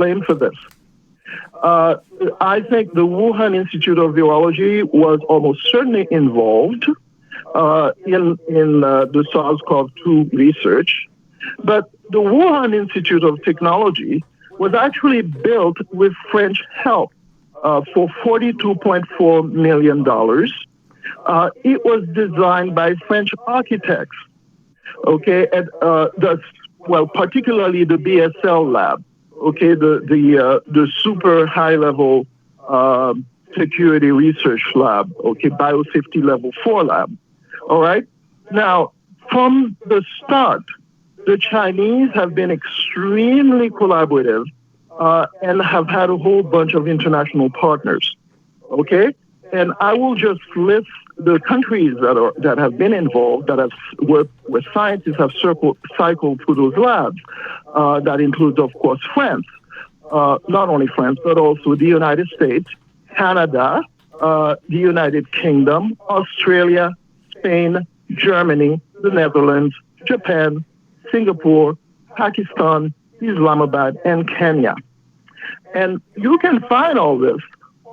blamed for this. Uh, I think the Wuhan Institute of Virology was almost certainly involved in the SARS-CoV-2 research, but the Wuhan Institute of Technology was actually built with French help for $42.4 million. It was designed by French architects, okay, and particularly the BSL lab, okay, the super high level security research lab, okay, biosafety level 4 lab. All right. Now, from the start, the Chinese have been extremely collaborative and have had a whole bunch of international partners. Okay, and I will just list the countries that have been involved, where scientists have cycled through those labs. That includes, of course, France, not only France, but also the United States, Canada, the United Kingdom, Australia, Spain, Germany, the Netherlands, Japan, Singapore, Pakistan, Islamabad, and Kenya. And you can find all this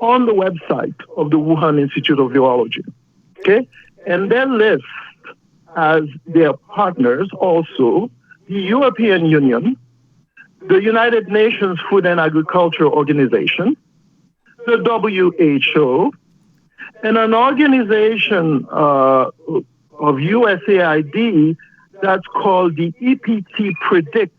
on the website of the Wuhan Institute of Virology. Okay? And they list as their partners also the European Union, the United Nations Food and Agriculture Organization, the WHO, and an organization of USAID that's called the EPT Predict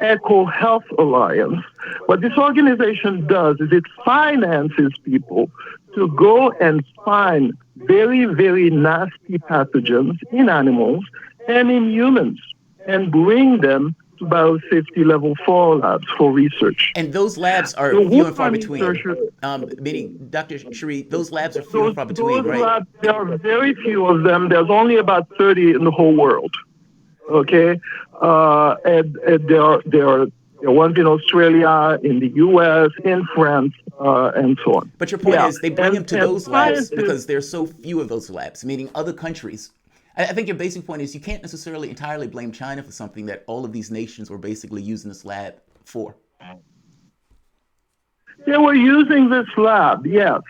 Eco Health Alliance. What this organization does is it finances people to go and find very, very nasty pathogens in animals and in humans and bring them to biosafety level 4 labs for research. And those labs are few and far between. Meaning, Dr. Cherie, those labs are few and far between, right? Labs, there are very few of them. There's only about 30 in the whole world. Okay, and there are ones in Australia, in the U.S., in France, and so on. But your point is they bring them to those labs because there's so few of those labs, meaning other countries. I think your basic point is you can't necessarily entirely blame China for something that all of these nations were basically using this lab for. They were using this lab, yes.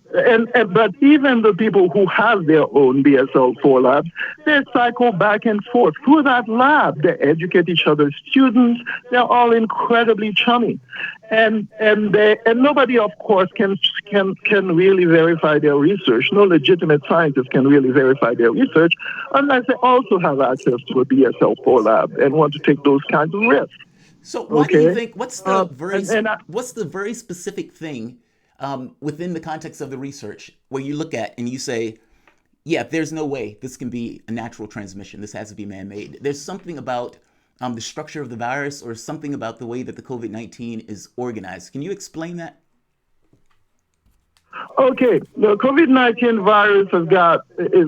But even the people who have their own BSL-4 labs, they cycle back and forth through that lab. They educate each other's students. They're all incredibly chummy, and nobody, of course, can really verify their research. No legitimate scientist can really verify their research unless they also have access to a BSL-4 lab and want to take those kinds of risks. So why do you think? What's the very specific thing within the context of the research where you look at and you say, yeah, there's no way this can be a natural transmission. This has to be man-made. There's something about the structure of the virus or something about the way that the COVID-19 is organized. Can you explain that? Okay, the COVID-19 virus has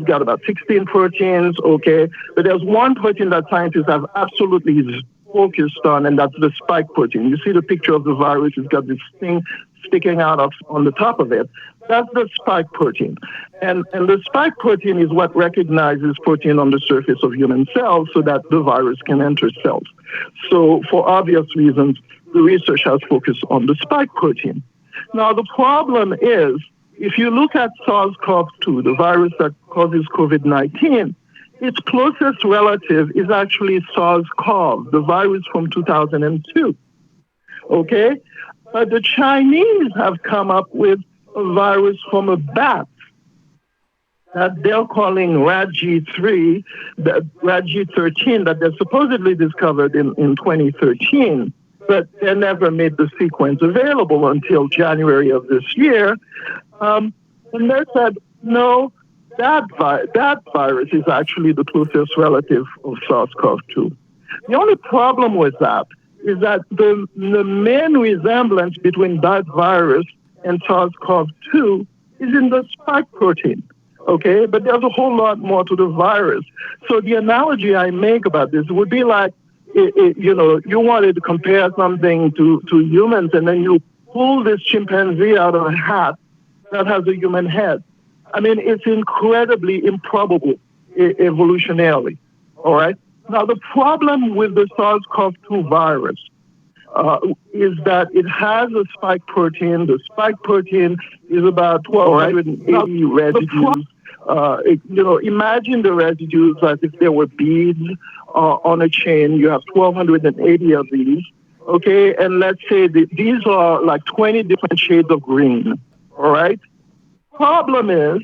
got about 16 proteins, okay, but there's one protein that scientists have absolutely focused on, and that's the spike protein. You see the picture of the virus, it's got this thing sticking out on the top of it. That's the spike protein. And the spike protein is what recognizes protein on the surface of human cells so that the virus can enter cells. So for obvious reasons, the research has focused on the spike protein. Now, the problem is, if you look at SARS-CoV-2, the virus that causes COVID-19, its closest relative is actually SARS-CoV, the virus from 2002. Okay? But the Chinese have come up with a virus from a bat that they're calling RAG-13, that they supposedly discovered in 2013, but they never made the sequence available until January of this year. And they said, no, that virus is actually the closest relative of SARS-CoV-2. The only problem with that is that the main resemblance between that virus and SARS-CoV-2 is in the spike protein, okay? But there's a whole lot more to the virus. So the analogy I make about this would be like, you wanted to compare something to humans, and then you pull this chimpanzee out of a hat that has a human head. I mean, it's incredibly improbable evolutionarily, all right? Now, the problem with the SARS-CoV-2 virus is that it has a spike protein. The spike protein is about 1,280 residues. Imagine the residues as if there were beads on a chain. You have 1,280 of these, okay? And let's say these are like 20 different shades of green, all right? Problem is,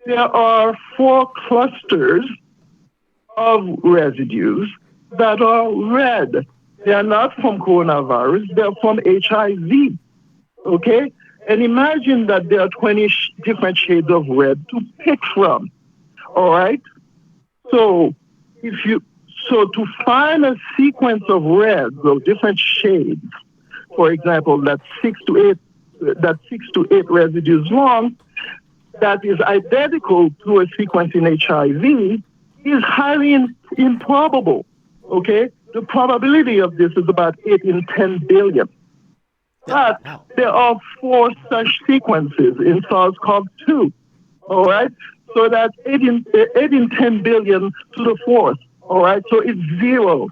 there are 4 clusters of residues that are red. They are not from coronavirus, they're from HIV, okay? And imagine that there are 20 different shades of red to pick from, all right? So to find a sequence of reds of different shades, for example, that's 6 to 8 residues long, that is identical to a sequence in HIV is highly improbable, okay? The probability of this is about 8 in 10 billion. But there are 4 such sequences in SARS-CoV-2, all right? So that's 8 in 10 billion to the 4th, all right? So it's 0,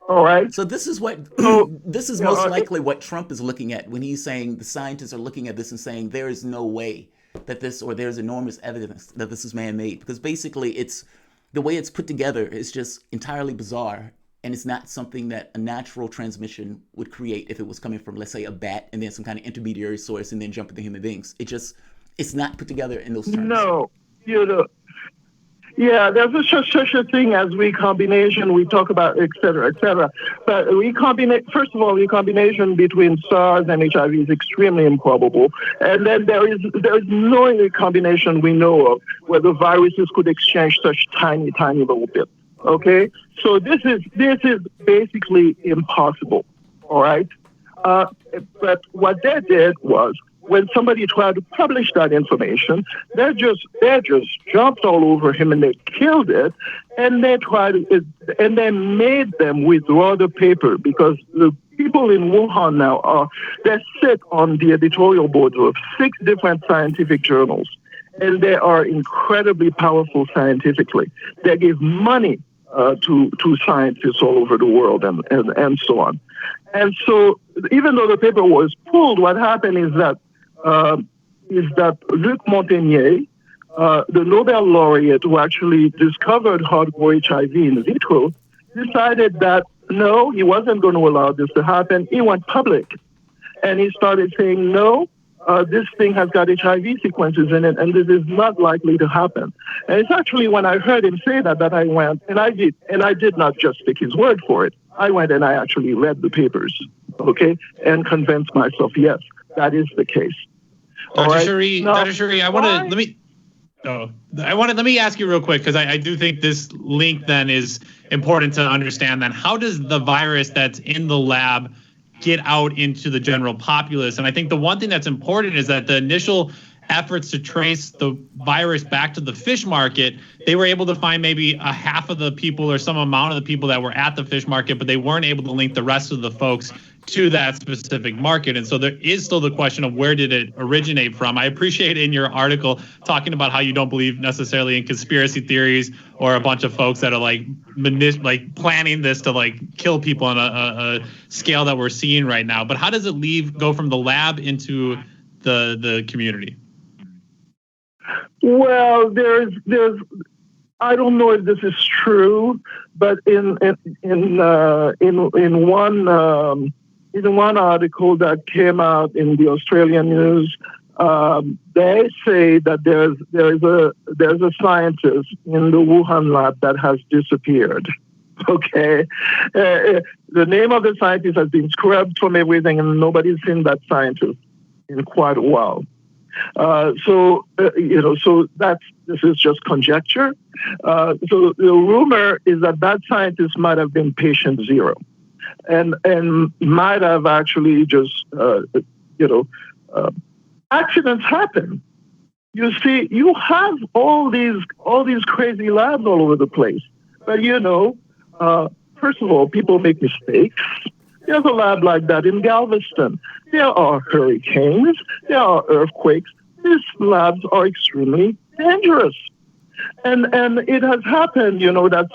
all right? So this is most likely what Trump is looking at when he's saying the scientists are looking at this and saying there is no way that there's enormous evidence that this is man-made, because basically it's the way it's put together is just entirely bizarre. And it's not something that a natural transmission would create if it was coming from, let's say, a bat and then some kind of intermediary source and then jump into human beings. It's not put together in those terms. No, yeah, there's such a thing as recombination. We talk about et cetera. But first of all, recombination between SARS and HIV is extremely improbable. And then there is no recombination we know of where the viruses could exchange such tiny little bits. Okay, so this is basically impossible. All right, but what they did was when somebody tried to publish that information, they just jumped all over him and they killed it, and they made them withdraw the paper because the people in Wuhan now they sit on the editorial boards of 6 different scientific journals, and they are incredibly powerful scientifically. They give money to scientists all over the world and so on. And so even though the paper was pulled, what happened is that Luc Montagnier, the Nobel laureate who actually discovered hardcore HIV in vitro, decided that no, he wasn't going to allow this to happen. He went public and he started saying, no, this thing has got HIV sequences in it, and this is not likely to happen. And it's actually when I heard him say that I went, and I did not just take his word for it. I went and I actually read the papers, okay, and convinced myself, yes, that is the case. Dr. Cherie, let me ask you real quick, because I do think this link then is important to understand. Then how does the virus that's in the lab get out into the general populace? And I think the one thing that's important is that the initial efforts to trace the virus back to the fish market, they were able to find maybe a half of the people or some amount of the people that were at the fish market, but they weren't able to link the rest of the folks to that specific market. And so there is still the question of where did it originate from? I appreciate in your article talking about how you don't believe necessarily in conspiracy theories or a bunch of folks that are like planning this to kill people on a scale that we're seeing right now. But how does it go from the lab into the community? Well, there's I don't know if this is true, but in one article that came out in the Australian news, they say that there's a scientist in the Wuhan lab that has disappeared. Okay, the name of the scientist has been scrubbed from everything, and nobody's seen that scientist in quite a while. So this is just conjecture. So the rumor is that scientist might have been patient 0, and might have actually just accidents happen. You see, you have all these crazy labs all over the place, but first of all, people make mistakes. There's a lab like that in Galveston. There are hurricanes. There are earthquakes. These labs are extremely dangerous. And it has happened, that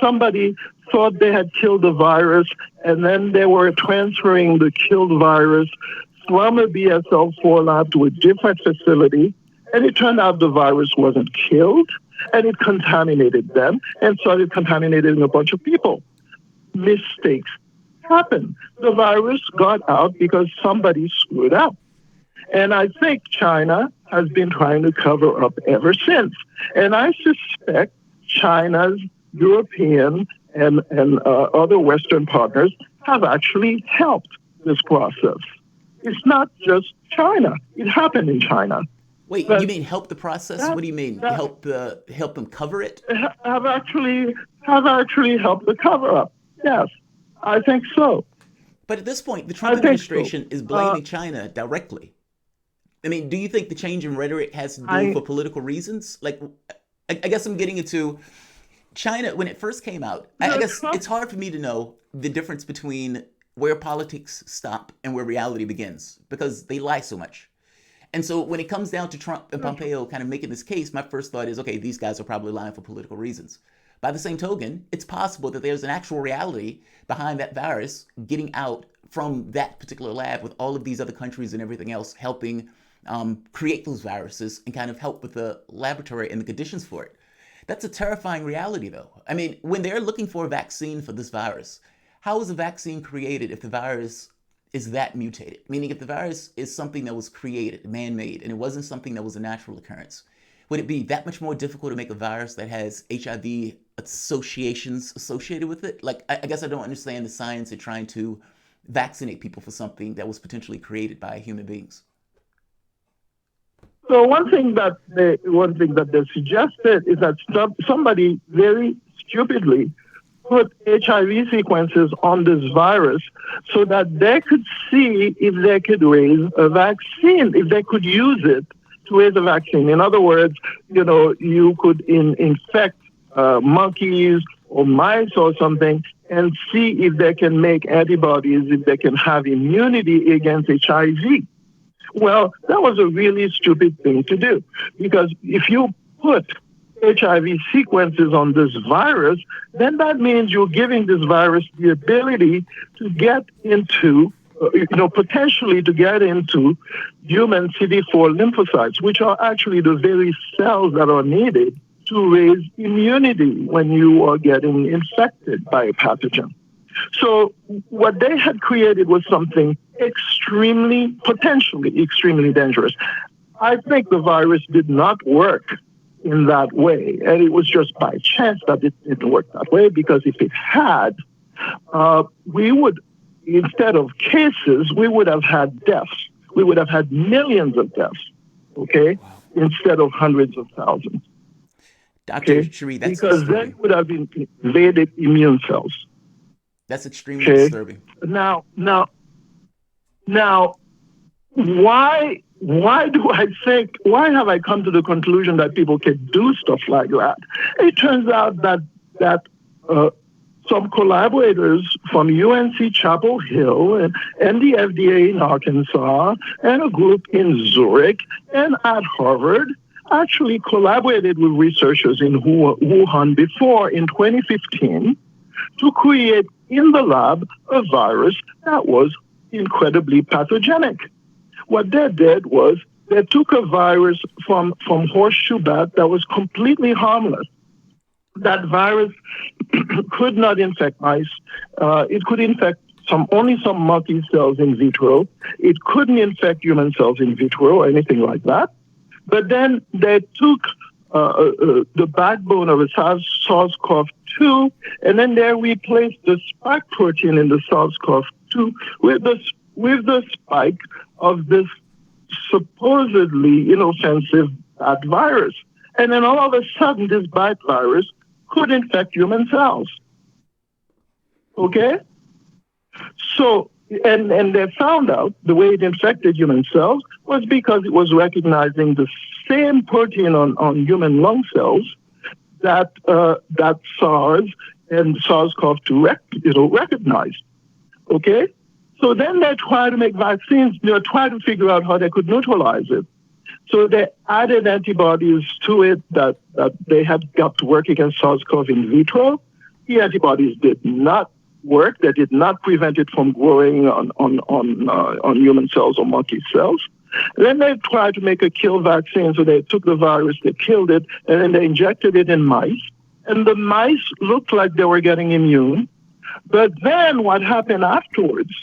thought they had killed the virus, and then they were transferring the killed virus from a BSL-4 lab to a different facility, and it turned out the virus wasn't killed, and it contaminated them and started contaminating a bunch of people. Mistakes happen. The virus got out because somebody screwed up. And I think China has been trying to cover up ever since. And I suspect China's European and other Western partners have actually helped this process. It's not just China. It happened in China. Wait, you mean help the process? What do you mean? Help them cover it? Have actually helped the cover up. Yes, I think so. But at this point, the Trump administration is blaming China directly. I mean, do you think the change in rhetoric has to do for political reasons? Like, I guess I'm getting into China when it first came out. I guess it's hard for me to know the difference between where politics stop and where reality begins because they lie so much. And so when it comes down to Trump and Pompeo kind of making this case, my first thought is, okay, these guys are probably lying for political reasons. By the same token, it's possible that there's an actual reality behind that virus getting out from that particular lab with all of these other countries and everything else helping create those viruses and kind of help with the laboratory and the conditions for it. That's a terrifying reality, though. I mean, when they're looking for a vaccine for this virus, how is a vaccine created if the virus is that mutated? Meaning if the virus is something that was created, man-made, and it wasn't something that was a natural occurrence, would it be that much more difficult to make a virus that has HIV associations associated with it? Like, I guess I don't understand the science of trying to vaccinate people for something that was potentially created by human beings. So one thing that they suggested is that somebody very stupidly put HIV sequences on this virus so that they could see if they could raise a vaccine, if they could use it to raise a vaccine. In other words, you could infect monkeys or mice or something and see if they can make antibodies, if they can have immunity against HIV. Well, that was a really stupid thing to do because if you put HIV sequences on this virus, then that means you're giving this virus the ability to get into, potentially to get into human CD4 lymphocytes, which are actually the very cells that are needed to raise immunity when you are getting infected by a pathogen. So what they had created was something potentially extremely dangerous. I think the virus did not work in that way, and it was just by chance that it didn't work that way, because if it had, we would, instead of cases, we would have had deaths. We would have had millions of deaths, okay, instead of hundreds of thousands. Dr. Cherie, that's because disturbing. then would have invaded immune cells. That's extremely disturbing. Now, why have I come to the conclusion that people can do stuff like that? It turns out that some collaborators from UNC Chapel Hill and the FDA in Arkansas and a group in Zurich and at Harvard actually collaborated with researchers in Wuhan before in 2015 to create in the lab a virus that was incredibly pathogenic. What they did was they took a virus from horseshoe bat that was completely harmless. That virus could not infect mice. It could infect only some monkey cells in vitro. It couldn't infect human cells in vitro or anything like that. But then they took the backbone of a SARS-CoV-2, and then they replaced the spike protein in the SARS-CoV-2 with the spike of this supposedly inoffensive bat virus. And then all of a sudden, this bat virus could infect human cells. Okay? So, and they found out the way it infected human cells was because it was recognizing the same protein on human lung cells that SARS and SARS-CoV-2 recognized. Okay? So then they tried to make vaccines, tried to figure out how they could neutralize it. So they added antibodies to it that they had got to work against SARS-CoV in vitro. The antibodies did not work. They did not prevent it from growing on human cells or monkey cells. And then they tried to make a kill vaccine. So they took the virus, they killed it, and then they injected it in mice. And the mice looked like they were getting immune. But then what happened afterwards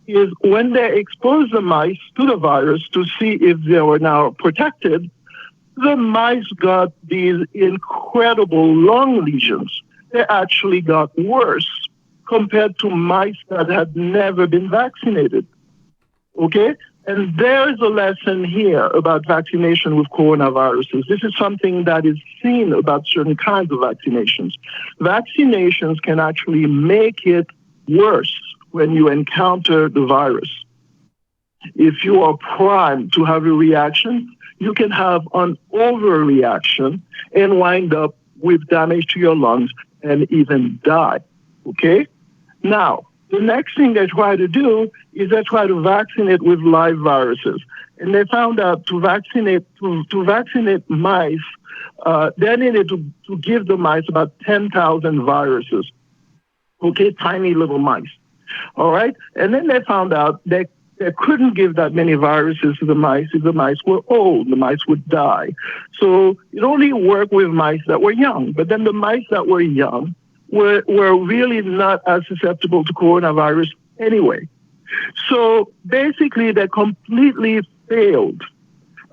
is when they exposed the mice to the virus to see if they were now protected, the mice got these incredible lung lesions. They actually got worse compared to mice that had never been vaccinated. Okay? And there's a lesson here about vaccination with coronaviruses. This is something that is seen about certain kinds of vaccinations. Vaccinations can actually make it worse when you encounter the virus. If you are primed to have a reaction, you can have an overreaction and wind up with damage to your lungs and even die. Okay? Now, the next thing they try to do is they try to vaccinate with live viruses. And they found out to vaccinate mice, they needed to give the mice about 10,000 viruses. Okay, tiny little mice. All right? And then they found out they couldn't give that many viruses to the mice. If the mice were old, the mice would die. So it only worked with mice that were young. But then the mice that were young were really not as susceptible to coronavirus anyway. So basically, they completely failed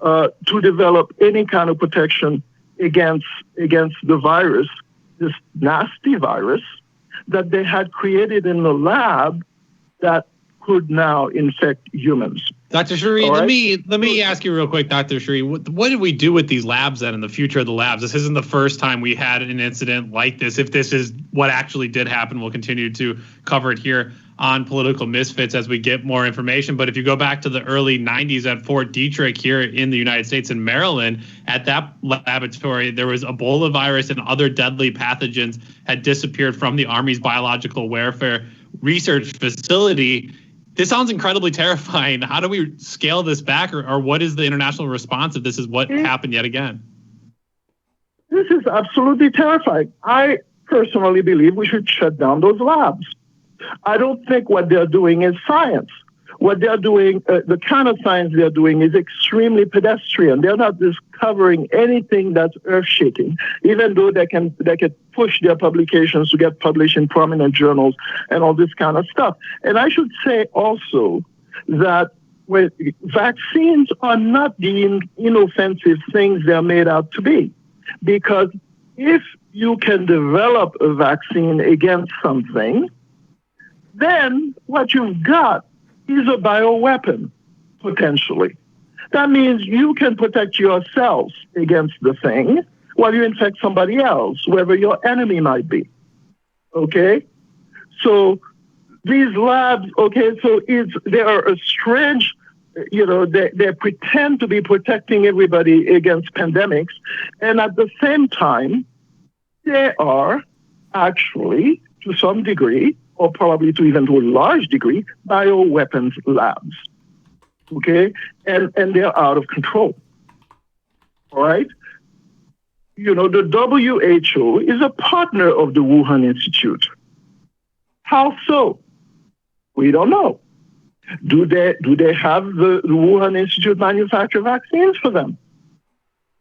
to develop any kind of protection against the virus, this nasty virus that they had created in the lab that could now infect humans. Dr. Cherie, right? let me ask you real quick, Dr. Cherie, what did we do with these labs then in the future of the labs? This isn't the first time we had an incident like this. If this is what actually did happen, we'll continue to cover it here on Political Misfits as we get more information. But if you go back to the early 90s at Fort Detrick here in the United States in Maryland, at that laboratory, there was Ebola virus and other deadly pathogens had disappeared from the Army's biological warfare research facility. This sounds incredibly terrifying. How do we scale this back, or what is the international response if this is what happened yet again? This is absolutely terrifying. I personally believe we should shut down those labs. I don't think what they're doing is science. What they're doing, the kind of science they're doing is extremely pedestrian. They're not discovering anything that's earth-shaking, even though they can push their publications to get published in prominent journals and all this kind of stuff. And I should say also that vaccines are not the inoffensive things they're made out to be. Because if you can develop a vaccine against something, then what you've got is a bioweapon, potentially. That means you can protect yourselves against the thing while you infect somebody else, whoever your enemy might be. Okay? So these labs, they are a strange, they pretend to be protecting everybody against pandemics, and at the same time, they are actually, to some degree, or probably to a large degree, bioweapons labs. Okay? And they're out of control. All right? The WHO is a partner of the Wuhan Institute. How so? We don't know. Do they have the Wuhan Institute manufacture vaccines for them?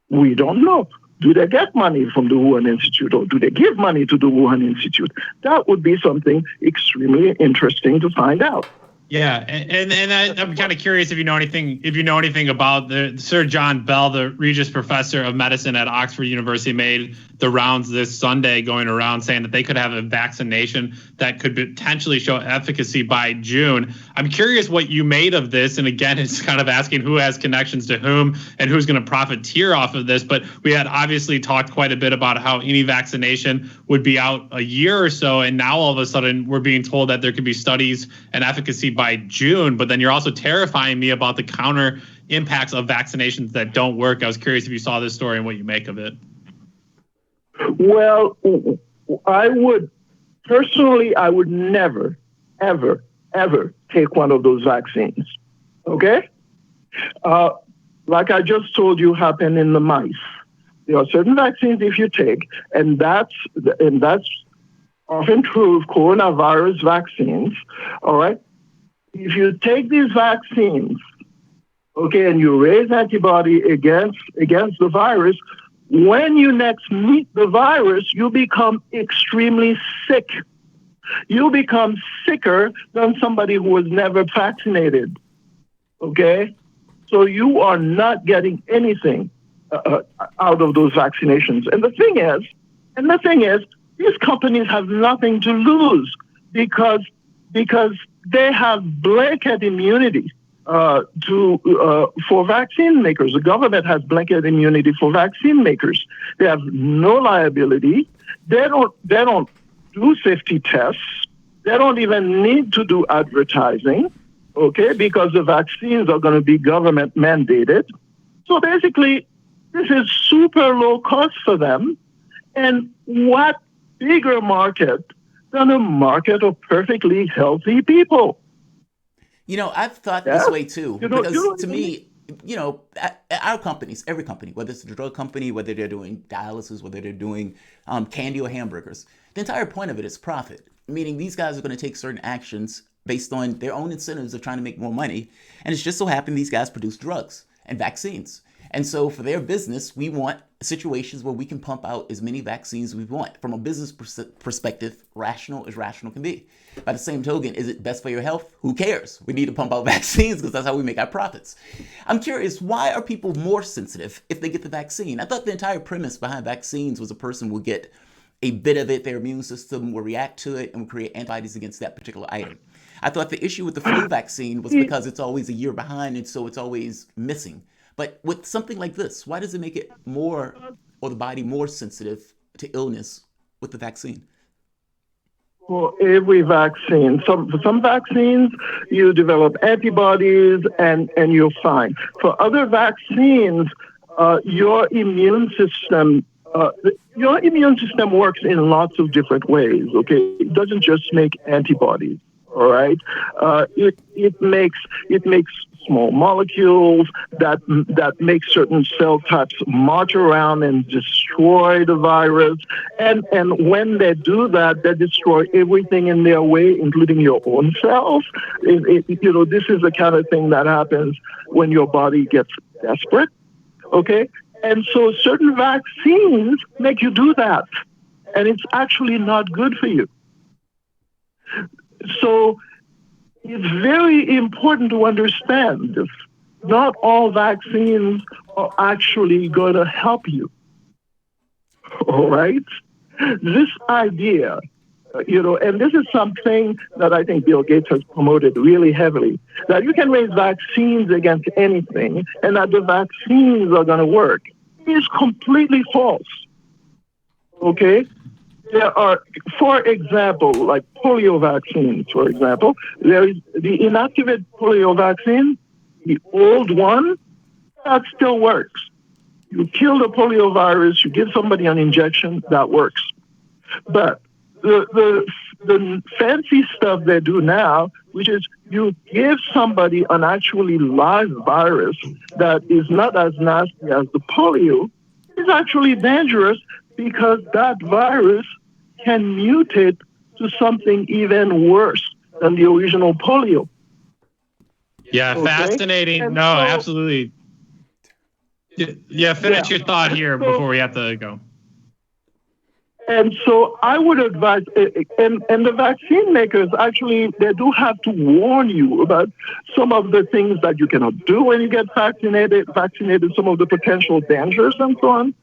We don't know. Do they get money from the Wuhan Institute, or do they give money to the Wuhan Institute? That would be something extremely interesting to find out. Yeah, and I'm kind of curious if you know anything about Sir John Bell, the Regius Professor of Medicine at Oxford University, made the rounds this Sunday going around saying that they could have a vaccination that could potentially show efficacy by June. I'm curious what you made of this, and again, it's kind of asking who has connections to whom and who's going to profiteer off of this. But we had obviously talked quite a bit about how any vaccination would be out a year or so, and now all of a sudden we're being told that there could be studies and efficacy by June. But then you're also terrifying me about the counter impacts of vaccinations that don't work. I was curious if you saw this story and what you make of it. Well, I would never, ever, ever take one of those vaccines. Okay? Like I just told you, happened in the mice. There are certain vaccines if you take, and that's of improved coronavirus vaccines, all right? If you take these vaccines, okay, and you raise antibody against the virus, when you next meet the virus, you become extremely sick. You become sicker than somebody who was never vaccinated, okay? So you are not getting anything out of those vaccinations. And the thing is, these companies have nothing to lose because they have blanket immunity for vaccine makers. The government has blanket immunity for vaccine makers. They have no liability. They don't do safety tests. They don't even need to do advertising, okay, because the vaccines are going to be government mandated. So basically, this is super low cost for them. And what bigger market than a market of perfectly healthy people? I've thought this way too, because to me, our companies, every company, whether it's a drug company, whether they're doing dialysis, whether they're doing candy or hamburgers, the entire point of it is profit. Meaning these guys are going to take certain actions based on their own incentives of trying to make more money. And it's just so happened these guys produce drugs and vaccines. And so for their business, we want situations where we can pump out as many vaccines as we want. From a business perspective, rational as rational can be. By the same token, is it best for your health? Who cares? We need to pump out vaccines because that's how we make our profits. I'm curious, why are people more sensitive if they get the vaccine? I thought the entire premise behind vaccines was a person will get a bit of it, their immune system will react to it and will create antibodies against that particular item. I thought the issue with the flu vaccine was because it's always a year behind and so it's always missing. But with something like this, why does it make it more, or the body more sensitive to illness with the vaccine? For every vaccine, for some vaccines, you develop antibodies and you're fine. For other vaccines, your immune system works in lots of different ways. Okay, it doesn't just make antibodies. All right, it makes small molecules that make certain cell types march around and destroy the virus. And when they do that, they destroy everything in their way, including your own cells. This is the kind of thing that happens when your body gets desperate. Okay, and so certain vaccines make you do that, and it's actually not good for you. So it's very important to understand this. Not all vaccines are actually going to help you. All right? This idea, and this is something that I think Bill Gates has promoted really heavily, that you can raise vaccines against anything and that the vaccines are going to work, is completely false. Okay? There are, for example, like polio vaccines, for example, there is the inactivated polio vaccine, the old one, that still works. You kill the polio virus, you give somebody an injection, that works. But the fancy stuff they do now, which is you give somebody an actually live virus that is not as nasty as the polio, is actually dangerous because that virus can mutate to something even worse than the original polio. Yeah, okay? Fascinating. And absolutely. Yeah, finish your thought here before we have to go. And so I would advise, and the vaccine makers, actually, they do have to warn you about some of the things that you cannot do when you get vaccinated, some of the potential dangers and so on.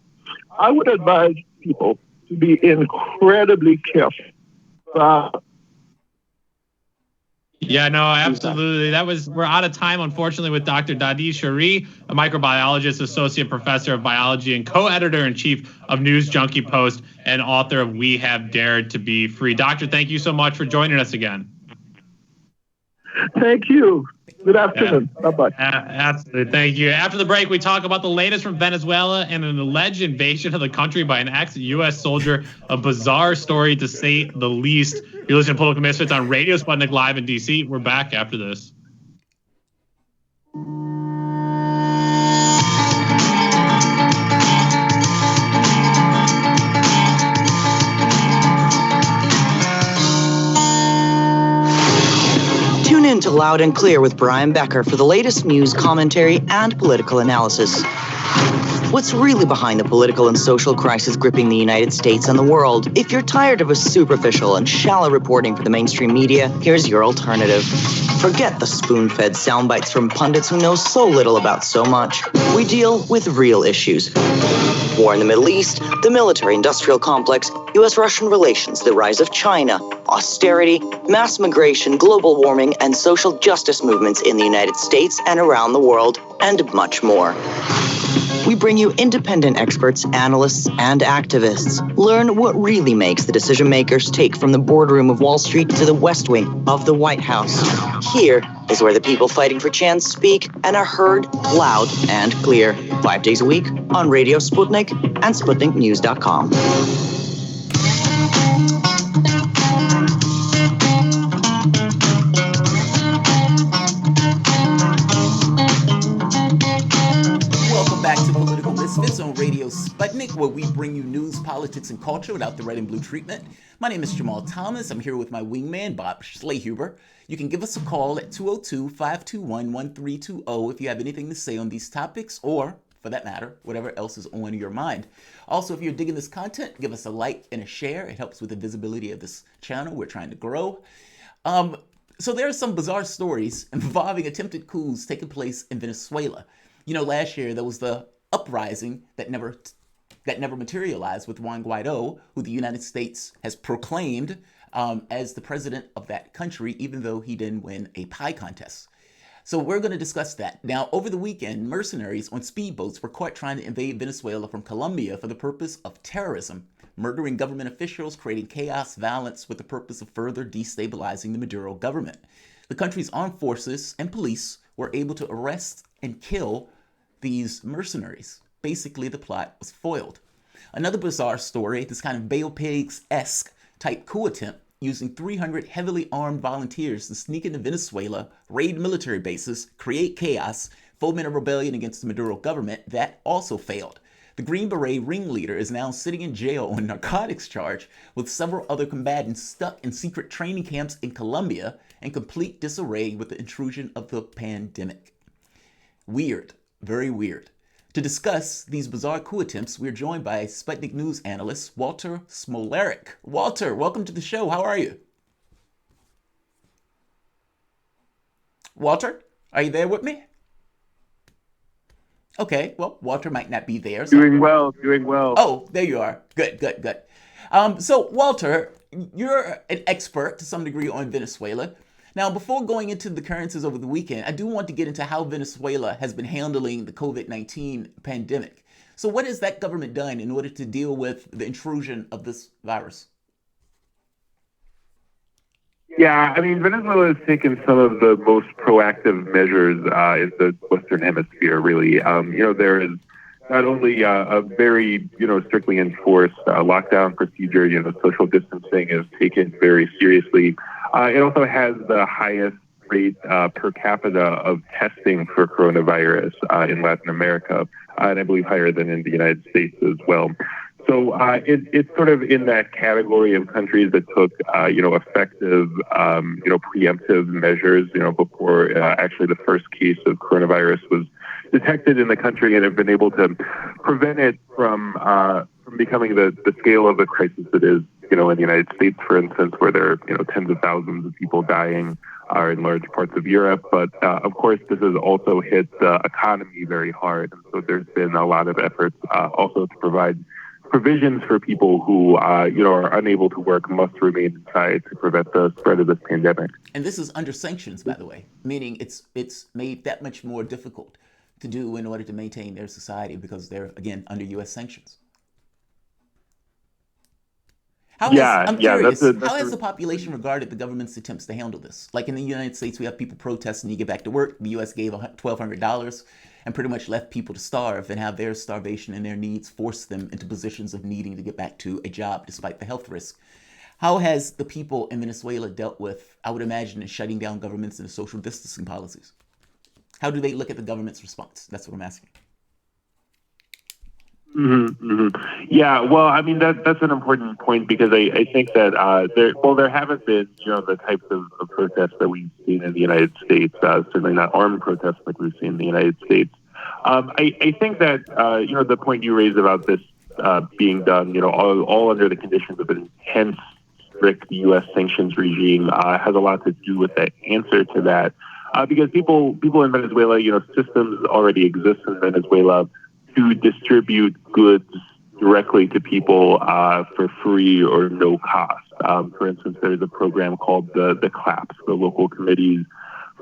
I would advise people to be incredibly careful. Yeah, no, absolutely. We're out of time, unfortunately, with Dr. Dadi Shari, a microbiologist, associate professor of biology, and co-editor-in-chief of News Junkie Post, and author of We Have Dared to Be Free. Doctor, thank you so much for joining us again. Thank you. Good afternoon. Bye-bye. Absolutely. Thank you. After the break, we talk about the latest from Venezuela and an alleged invasion of the country by an ex-U.S. soldier. A bizarre story, to say the least. You're listening to Political Misfits on Radio Sputnik Live in D.C. We're back after this. Loud and Clear with Brian Becker for the latest news, commentary, and political analysis. What's really behind the political and social crisis gripping the United States and the world? If you're tired of a superficial and shallow reporting for the mainstream media, here's your alternative. Forget the spoon-fed sound bites from pundits who know so little about so much. We deal with real issues. War in the Middle East, the military-industrial complex, U.S.-Russian relations, the rise of China, austerity, mass migration, global warming, and social justice movements in the United States and around the world, and much more. We bring you independent experts, analysts, and activists. Learn what really makes the decision makers take from the boardroom of Wall Street to the West Wing of the White House. Here is where the people fighting for Chan speak and are heard loud and clear. 5 days a week on Radio Sputnik and SputnikNews.com. Misfits on Radio Sputnik, where we bring you news, politics, and culture without the red and blue treatment. My name is Jamal Thomas. I'm here with my wingman, Bob Schlehuber. You can give us a call at 202-521-1320 if you have anything to say on these topics, or, for that matter, whatever else is on your mind. Also, if you're digging this content, give us a like and a share. It helps with the visibility of this channel. We're trying to grow. So there are some bizarre stories involving attempted coups taking place in Venezuela. You know, last year there was the uprising that never materialized with Juan Guaido, who the United States has proclaimed as the president of that country, even though he didn't win a pie contest. So we're going to discuss that. Now, over the weekend, mercenaries on speedboats were caught trying to invade Venezuela from Colombia for the purpose of terrorism, murdering government officials, creating chaos, violence with the purpose of further destabilizing the Maduro government. The country's armed forces and police were able to arrest and kill these mercenaries. Basically, the plot was foiled. Another bizarre story, this kind of Bay of Pigs-esque type coup attempt using 300 heavily armed volunteers to sneak into Venezuela, raid military bases, create chaos, foment a rebellion against the Maduro government, that also failed. The Green Beret ringleader is now sitting in jail on narcotics charge, with several other combatants stuck in secret training camps in Colombia, in complete disarray with the intrusion of the pandemic. Weird. Very weird. To discuss these bizarre coup attempts, we're joined by Sputnik News analyst Walter Smolarek. Walter, welcome to the show. How are you? Walter, are you there with me? Okay, well, Walter might not be there. So... Doing well. Oh, there you are. Good. So, Walter, you're an expert to some degree on Venezuela. Now, before going into the occurrences over the weekend, I do want to get into how Venezuela has been handling the COVID-19 pandemic. So what has that government done in order to deal with the intrusion of this virus? Yeah, I mean, Venezuela has taken some of the most proactive measures in the Western Hemisphere, really. There is not only a very, strictly enforced lockdown procedure, social distancing is taken very seriously. It also has the highest rate per capita of testing for coronavirus in Latin America, and I believe higher than in the United States as well. So it's sort of in that category of countries that took, effective, preemptive measures, before actually the first case of coronavirus was detected in the country, and have been able to prevent it from becoming the scale of the crisis it is. In the United States, for instance, where there are, tens of thousands of people dying, are in large parts of Europe. But of course, this has also hit the economy very hard. And so there's been a lot of efforts also to provide provisions for people who, are unable to work, must remain inside to prevent the spread of this pandemic. And this is under sanctions, by the way, meaning it's made that much more difficult to do in order to maintain their society because they're, again, under U.S. sanctions. I'm curious, how has the population regarded the government's attempts to handle this? Like in the United States, we have people protesting to get back to work. The U.S. gave $1,200 and pretty much left people to starve and have their starvation and their needs force them into positions of needing to get back to a job despite the health risk. How has the people in Venezuela dealt with, I would imagine, in shutting down governments and the social distancing policies? How do they look at the government's response? That's what I'm asking. Mm-hmm, mm-hmm. Yeah, well, I mean that's an important point because I think that there haven't been the types of protests that we've seen in the United States. Certainly not armed protests like we've seen in the United States. I think that the point you raised about this being done all under the conditions of an intense, strict U.S. sanctions regime has a lot to do with that answer to that. Because people in Venezuela, systems already exist in Venezuela to distribute goods directly to people for free or no cost. For instance, there's a program called the CLAPS, the Local Committees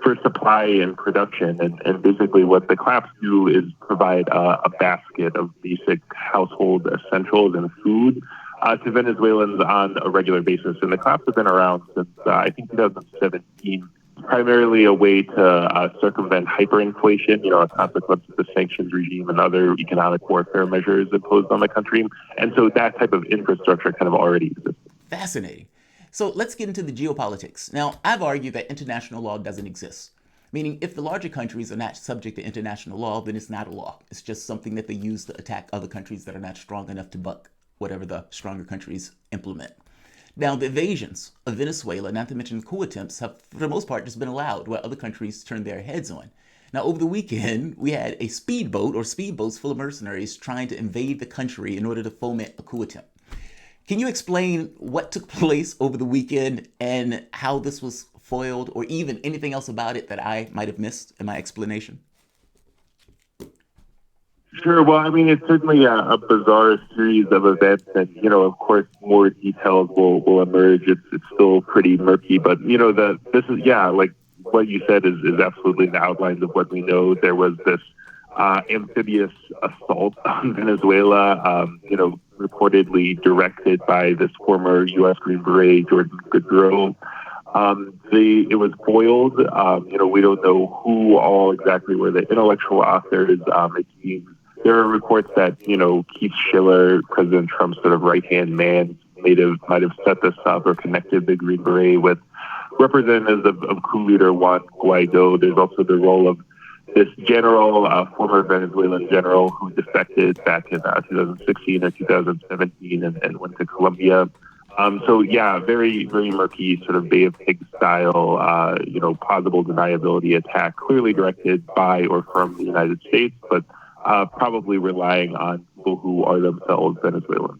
for Supply and Production. And basically what the CLAPS do is provide a basket of basic household essentials and food to Venezuelans on a regular basis. And the CLAPS have been around since, I think, 2017. Primarily a way to circumvent hyperinflation, a consequence of the sanctions regime and other economic warfare measures imposed on the country. And so that type of infrastructure kind of already exists. Fascinating. So let's get into the geopolitics. Now, I've argued that international law doesn't exist, meaning if the larger countries are not subject to international law, then it's not a law. It's just something that they use to attack other countries that are not strong enough to buck whatever the stronger countries implement. Now, the invasions of Venezuela, not to mention coup attempts, have for the most part just been allowed while other countries turn their heads on. Now, over the weekend, we had a speedboat or speedboats full of mercenaries trying to invade the country in order to foment a coup attempt. Can you explain what took place over the weekend and how this was foiled, or even anything else about it that I might have missed in my explanation? Sure. Well, I mean, it's certainly a bizarre series of events, and of course, more details will emerge. It's still pretty murky, but this is like what you said is absolutely the outlines of what we know. There was this amphibious assault on Venezuela, reportedly directed by this former U.S. Green Beret, Jordan Goodrow. It was foiled. We don't know who all exactly were the intellectual authors. It seems there are reports that, Keith Schiller, President Trump's sort of right-hand man, might have set this up or connected the Green Beret with representatives of coup leader Juan Guaido. There's also the role of this general, former Venezuelan general who defected back in 2016 or 2017 and went to Colombia. Very, very murky sort of Bay of Pigs style, plausible deniability attack, clearly directed by or from the United States, but probably relying on people who are themselves Venezuelans.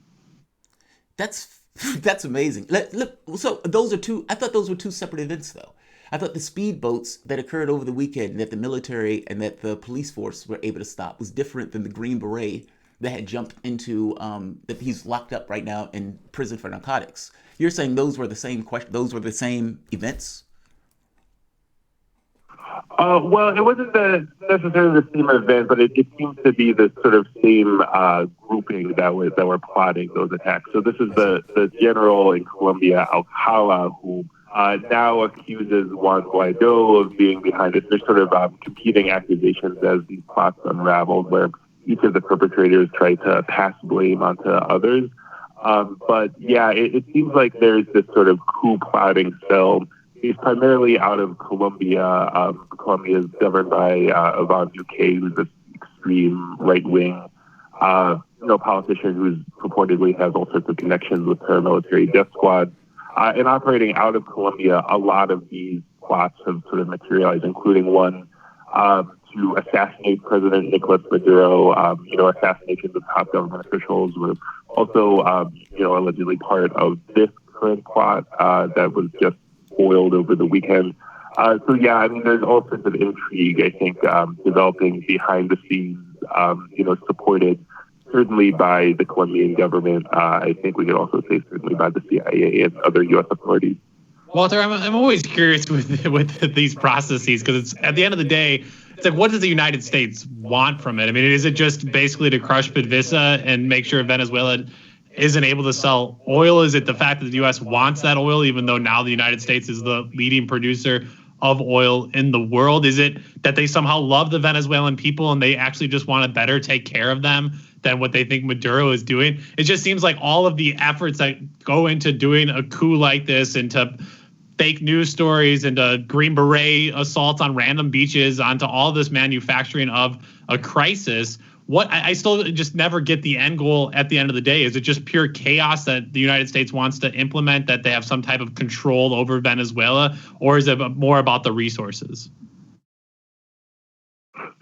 That's amazing. Look, so I thought those were two separate events, though. I thought the speedboats that occurred over the weekend that the military and that the police force were able to stop was different than the Green Beret that had jumped into, that he's locked up right now in prison for narcotics. You're saying those were the same same events? Well, it wasn't necessarily the same event, but it seems to be the sort of same grouping that were plotting those attacks. So this is the general in Colombia, Alcala, who now accuses Juan Guaido of being behind it. There's sort of competing accusations as these plots unraveled, where each of the perpetrators tried to pass blame onto others. It seems like there's this sort of coup plotting cell. He's primarily out of Colombia. Colombia is governed by Ivan Duque, who's this extreme right-wing politician who purportedly has all sorts of connections with paramilitary death squads. And operating out of Colombia, a lot of these plots have sort of materialized, including one to assassinate President Nicolas Maduro. Assassinations of top government officials were also, allegedly part of this current plot that was just foiled over the weekend. There's all sorts of intrigue, I think, developing behind the scenes, supported certainly by the Colombian government. I think we could also say certainly by the CIA and other U.S. authorities. Walter, I'm always curious with these processes, because it's at the end of the day, it's like, what does the United States want from it? I mean, is it just basically to crush PDVSA and make sure Venezuela isn't able to sell oil? Is it the fact that the U.S. wants that oil, even though now the United States is the leading producer of oil in the world? Is it that they somehow love the Venezuelan people and they actually just want to better take care of them than what they think Maduro is doing? It just seems like all of the efforts that go into doing a coup like this and to fake news stories, into Green Beret assaults on random beaches, onto all this manufacturing of a crisis. What I still just never get the end goal at the end of the day. Is it just pure chaos that the United States wants to implement, that they have some type of control over Venezuela, or is it more about the resources?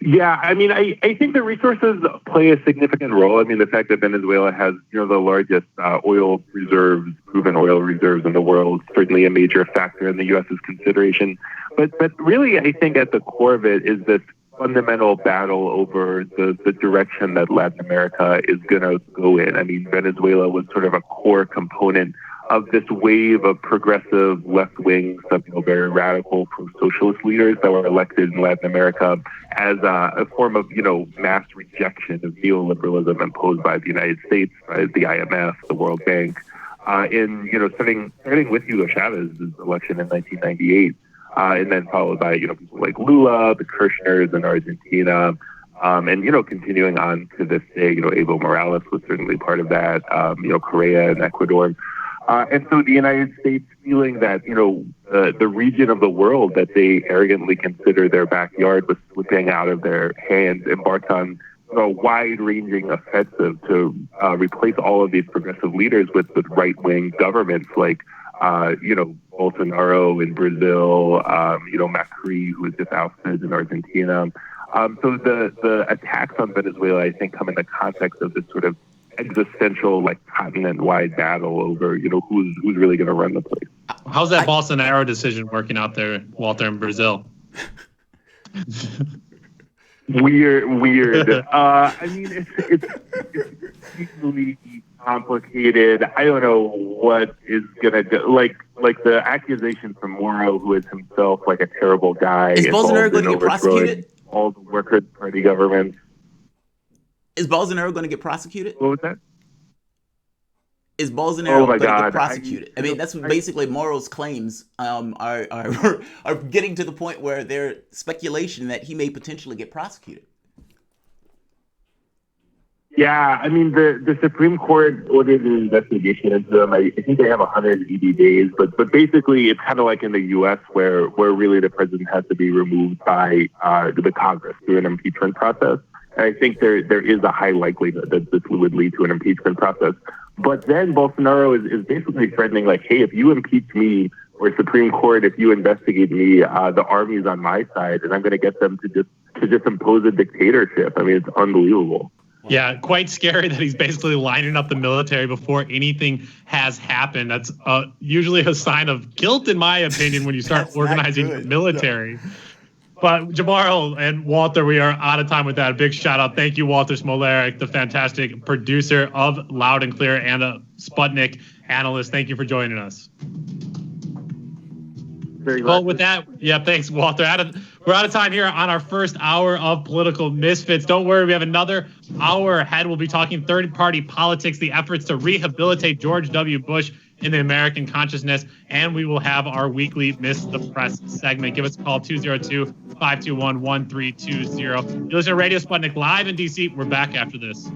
Yeah, I mean, I think the resources play a significant role. I mean, the fact that Venezuela has, the largest oil reserves, proven oil reserves in the world, certainly a major factor in the U.S.'s consideration. But really, I think at the core of it is this fundamental battle over the direction that Latin America is going to go in. I mean, Venezuela was sort of a core component of this wave of progressive left-wing, some very radical pro-socialist leaders that were elected in Latin America as a form of, mass rejection of neoliberalism imposed by the United States, by the IMF, the World Bank, starting with Hugo Chavez's election in 1998, and then followed by, people like Lula, the Kirchners in Argentina, and, continuing on to this day, Evo Morales was certainly part of that, Correa in Ecuador. And so the United States feeling that, the region of the world that they arrogantly consider their backyard was slipping out of their hands, embarked on a wide-ranging offensive to replace all of these progressive leaders with right-wing governments like, Bolsonaro in Brazil, Macri, who was just ousted in Argentina. So the attacks on Venezuela, I think, come in the context of this sort of existential, continent-wide battle over, who's really going to run the place. How's that Bolsonaro decision working out there, Walter, in Brazil? Weird. I mean, it's equally complicated. I don't know what is going to go. Like the accusation from Moro, who is himself a terrible guy. Is Bolsonaro going to get prosecuted? All the Workers' Party governments. Is Bolsonaro going to get prosecuted? What was that? Is Bolsonaro going to get prosecuted? I mean, that's basically Moro's claims are getting to the point where there's speculation that he may potentially get prosecuted. Yeah, I mean, the Supreme Court ordered an investigation into them. I think they have 180 days, but basically it's kind of like in the U.S. where really the president has to be removed by the Congress through an impeachment process. And I think there is a high likelihood that this would lead to an impeachment process. But then Bolsonaro is basically threatening, hey, if you impeach me, or Supreme Court, if you investigate me, the army is on my side, and I'm going to get them to just impose a dictatorship. I mean, it's unbelievable. Yeah, quite scary that he's basically lining up the military before anything has happened. That's usually a sign of guilt, in my opinion, when you start organizing the military. But Jamar and Walter, we are out of time with that. A big shout out. Thank you, Walter Smolarek, the fantastic producer of Loud and Clear and a Sputnik analyst. Thank you for joining us. Well, with that, thanks, Walter. We're out of time here on our first hour of Political Misfits. Don't worry, we have another hour ahead. We'll be talking third-party politics, the efforts to rehabilitate George W. Bush in the American consciousness, and we will have our weekly Miss the Press segment. Give us a call, 202-521-1320. You listen to Radio Sputnik live in D.C. We're back after this.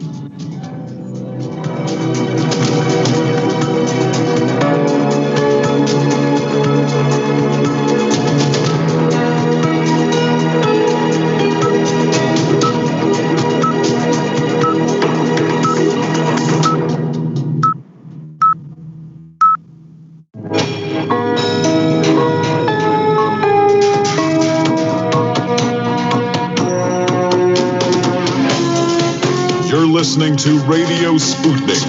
Listening to Radio Sputnik,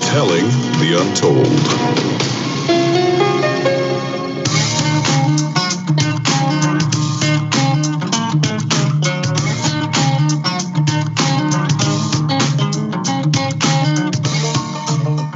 telling the untold.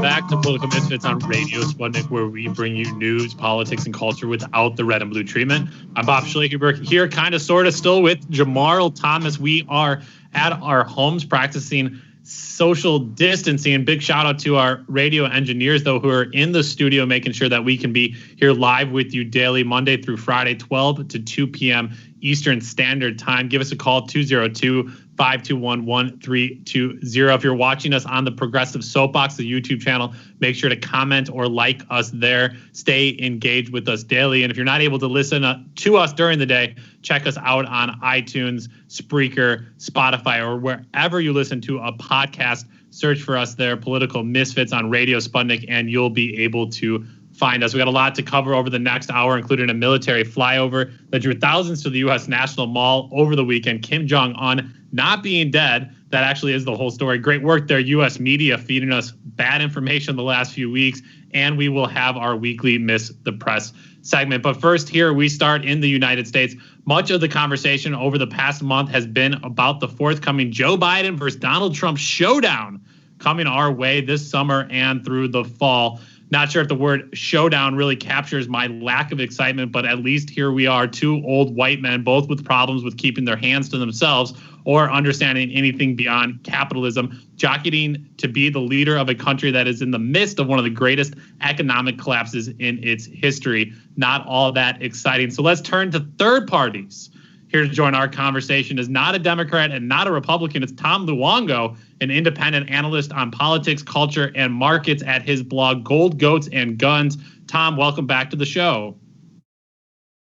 Back to Political Misfits on Radio Sputnik, where we bring you news, politics, and culture without the red and blue treatment. I'm Bob Schleckenberg here, kind of, sort of, still with Jamarl Thomas. We are at our homes practicing social distancing. Big shout out to our radio engineers, though, who are in the studio making sure that we can be here live with you daily, Monday through Friday, 12 to 2 p.m. Eastern Standard Time. Give us a call, 202-521-1320. If you're watching us on the Progressive Soapbox, the YouTube channel, make sure to comment or like us there. Stay engaged with us daily. And if you're not able to listen to us during the day, check us out on iTunes, Spreaker, Spotify, or wherever you listen to a podcast. Search for us there, Political Misfits on Radio Sputnik, and you'll be able to find us. We got a lot to cover over the next hour, including a military flyover that drew thousands to the U.S. National Mall over the weekend. Kim Jong-un not being dead. That actually is the whole story. Great work there, U.S. media, feeding us bad information the last few weeks. And we will have our weekly Miss the Press segment. But first, here we start in the United States. Much of the conversation over the past month has been about the forthcoming Joe Biden versus Donald Trump showdown coming our way this summer and through the fall. Not sure if the word showdown really captures my lack of excitement, but at least here we are, two old white men, both with problems with keeping their hands to themselves or understanding anything beyond capitalism, jockeying to be the leader of a country that is in the midst of one of the greatest economic collapses in its history. Not all that exciting. So let's turn to third parties. Here to join our conversation is not a Democrat and not a Republican. It's Tom Luongo, an independent analyst on politics, culture, and markets at his blog, Gold, Goats, and Guns. Tom, welcome back to the show.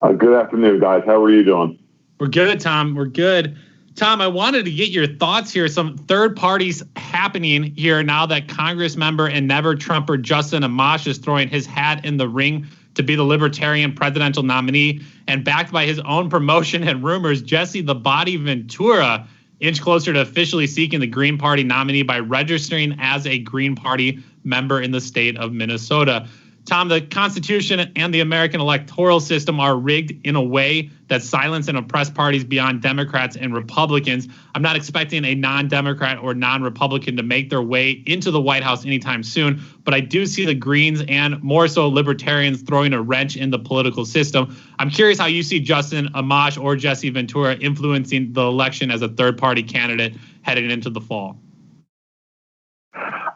Good afternoon, guys. How are you doing? We're good, Tom. We're good. Tom, I wanted to get your thoughts here. Some third parties happening here now that Congress member and never Trumper Justin Amash is throwing his hat in the ring to be the Libertarian presidential nominee, and backed by his own promotion and rumors, Jessie "the Body" Ventura inch closer to officially seeking the Green Party nominee by registering as a Green Party member in the state of Minnesota. Tom, the Constitution and the American electoral system are rigged in a way that silence and oppress parties beyond Democrats and Republicans. I'm not expecting a non-Democrat or non-Republican to make their way into the White House anytime soon, but I do see the Greens and more so Libertarians throwing a wrench in the political system. I'm curious how you see Justin Amash or Jessie Ventura influencing the election as a third-party candidate heading into the fall.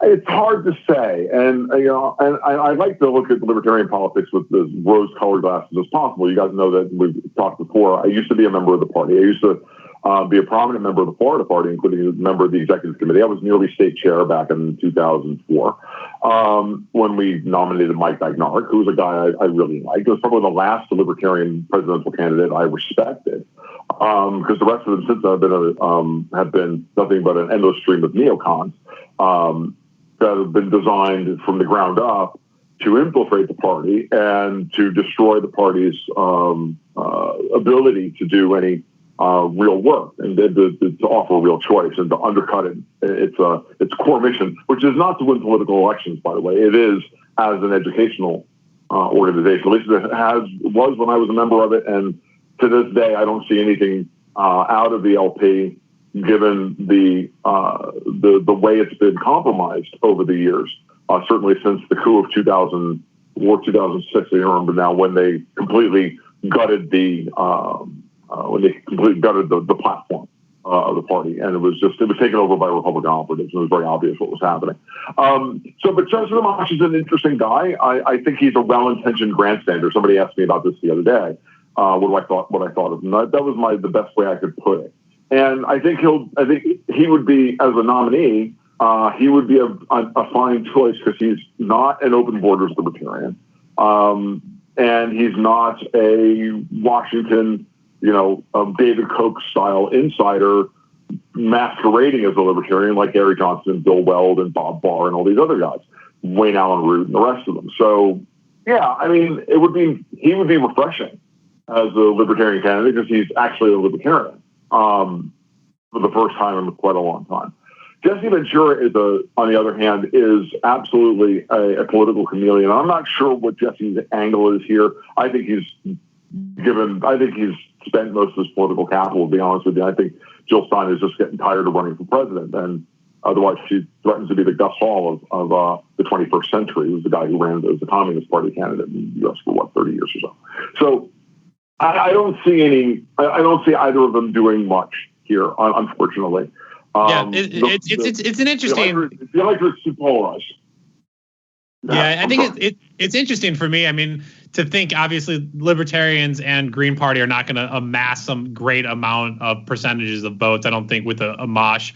It's hard to say, and I like to look at libertarian politics with as rose-colored glasses as possible. You guys know that we've talked before. I used to be a member of the party. I used to be a prominent member of the Florida Party, including a member of the executive committee. I was nearly state chair back in 2004 when we nominated Mike Bagnark, who was a guy I really liked. It was probably the last libertarian presidential candidate I respected, because the rest of them since have been nothing but an endless stream of neocons that have been designed from the ground up to infiltrate the party and to destroy the party's ability to do any real work and to offer a real choice and to undercut its core mission, which is not to win political elections, by the way. It is as an educational organization. At least it was when I was a member of it, and to this day, I don't see anything out of the LP, given the way it's been compromised over the years, certainly since the coup of 2004, 2006. I don't remember now when they completely gutted the platform of the party, and it was taken over by Republican operatives, and it was very obvious what was happening. But Justin Amash is an interesting guy. I think he's a well-intentioned grandstander. Somebody asked me about this the other day. What I thought of him. That was the best way I could put it. And I think he would be, as a nominee, he would be a fine choice because he's not an open borders libertarian, and he's not a Washington, David Koch style insider masquerading as a libertarian like Gary Johnson, Bill Weld, and Bob Barr, and all these other guys, Wayne Allen Root, and the rest of them. So, yeah, I mean, he would be refreshing as a libertarian candidate because he's actually a libertarian. For the first time in quite a long time. Jessie Ventura on the other hand, is absolutely a political chameleon. I'm not sure what Jessie's angle is here. I think he's spent most of his political capital, to be honest with you. I think Jill Stein is just getting tired of running for president, and otherwise she threatens to be the Gus Hall of the 21st century. He was the guy who ran as the Communist Party candidate in the U.S. for 30 years or so. So I don't see either of them doing much here, unfortunately. It's an interesting. The electorate's too polarized. Yeah, I think it's interesting for me. I mean, to think, obviously, Libertarians and Green Party are not going to amass some great amount of percentages of votes. I don't think with a Amash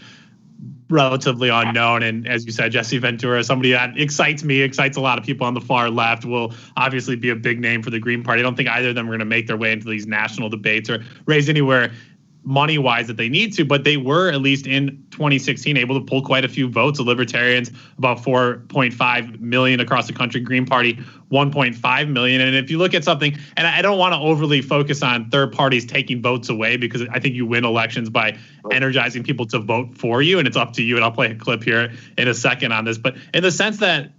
relatively unknown. And as you said, Jessie Ventura, somebody that excites me, excites a lot of people on the far left, will obviously be a big name for the Green Party. I don't think either of them are going to make their way into these national debates or raise anywhere money-wise that they need to, but they were, at least in 2016, able to pull quite a few votes. The Libertarians, about 4.5 million across the country. Green Party, 1.5 million. And if you look at something, and I don't want to overly focus on third parties taking votes away, because I think you win elections by energizing people to vote for you, and it's up to you. And I'll play a clip here in a second on this. But in the sense that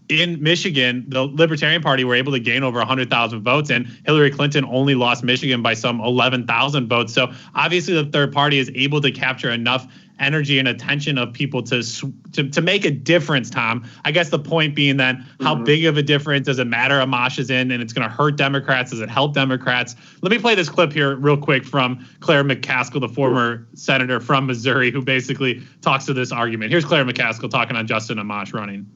in Michigan, the Libertarian Party were able to gain over 100,000 votes, and Hillary Clinton only lost Michigan by some 11,000 votes. So obviously the third party is able to capture enough energy and attention of people to make a difference, Tom. I guess the point being then, how big of a difference does it matter Amash is in, and it's going to hurt Democrats? Does it help Democrats? Let me play this clip here real quick from Claire McCaskill, the former senator from Missouri, who basically talks to this argument. Here's Claire McCaskill talking on Justin Amash running.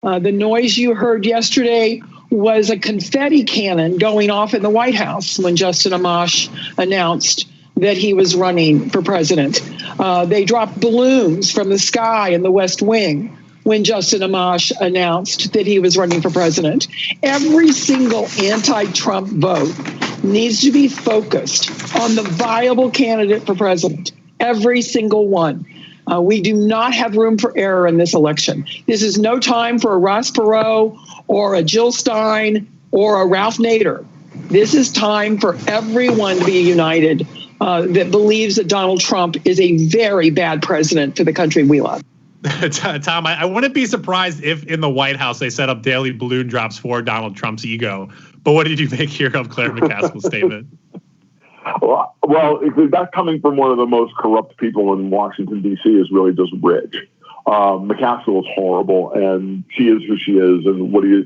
The noise you heard yesterday was a confetti cannon going off in the White House when Justin Amash announced that he was running for president. They dropped balloons from the sky in the West Wing when Justin Amash announced that he was running for president. Every single anti-Trump vote needs to be focused on the viable candidate for president. Every single one. We do not have room for error in this election. This is no time for a Ross Perot or a Jill Stein or a Ralph Nader. This is time for everyone to be united that believes that Donald Trump is a very bad president for the country we love. Tom, I wouldn't be surprised if in the White House they set up daily balloon drops for Donald Trump's ego. But what did you make here of Claire McCaskill's statement? Well, that coming from one of the most corrupt people in Washington, D.C. is really just rich. McCaskill is horrible, and she is who she is, and what do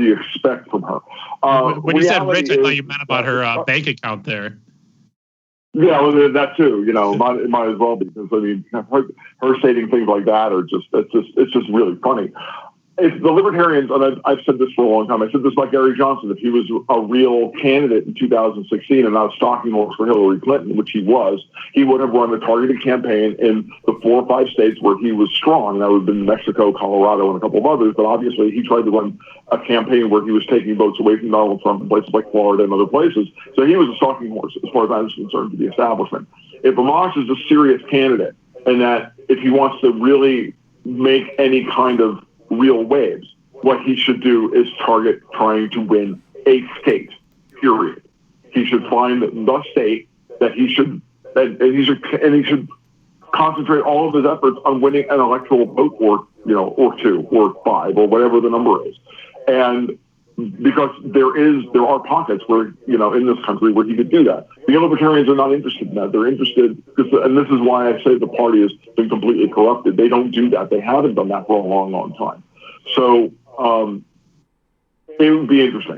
you expect from her? When you said rich, I thought you meant about her bank account there. Yeah, well, that too. You know, might as well be, because I mean, her stating things like that are it's just really funny. If the Libertarians, and I've said this for a long time, I said this about Gary Johnson, if he was a real candidate in 2016 and not a stalking horse for Hillary Clinton, which he was, he would have run a targeted campaign in the 4 or 5 states where he was strong. That would have been Mexico, Colorado, and a couple of others. But obviously, he tried to run a campaign where he was taking votes away from Donald Trump in places like Florida and other places. So he was a stalking horse, as far as I was concerned, to the establishment. If Amash is a serious candidate, and that if he wants to really make any kind of real waves, what he should do is target trying to win a state, period. He should find the state that he should concentrate all of his efforts on winning an electoral vote, or 2 or 5 or whatever the number is. And because there are pockets where, in this country where he could do that. The Libertarians are not interested in that. They're interested, and this is why I say the party has been completely corrupted. They don't do that. They haven't done that for a long, long time. So it would be interesting.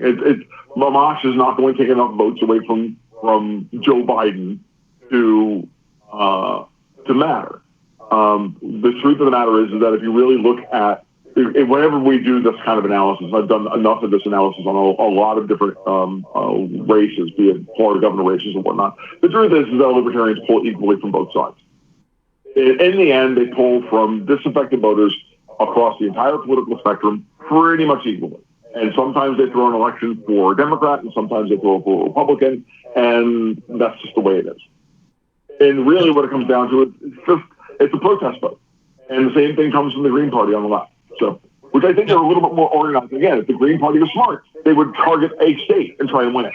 Amash is not going to take enough votes away from Joe Biden to matter. The truth of the matter is that if you really look at, whenever we do this kind of analysis, I've done enough of this analysis on a lot of different races, be it Florida governor races and whatnot. The truth is that Libertarians pull equally from both sides. In the end, they pull from disaffected voters across the entire political spectrum pretty much equally. And sometimes they throw an election for a Democrat, and sometimes they throw for a Republican, and that's just the way it is. And really what it comes down to is it's a protest vote. And the same thing comes from the Green Party on the left. So, which I think they're a little bit more organized. Again, if the Green Party was smart, they would target a state and try and win it.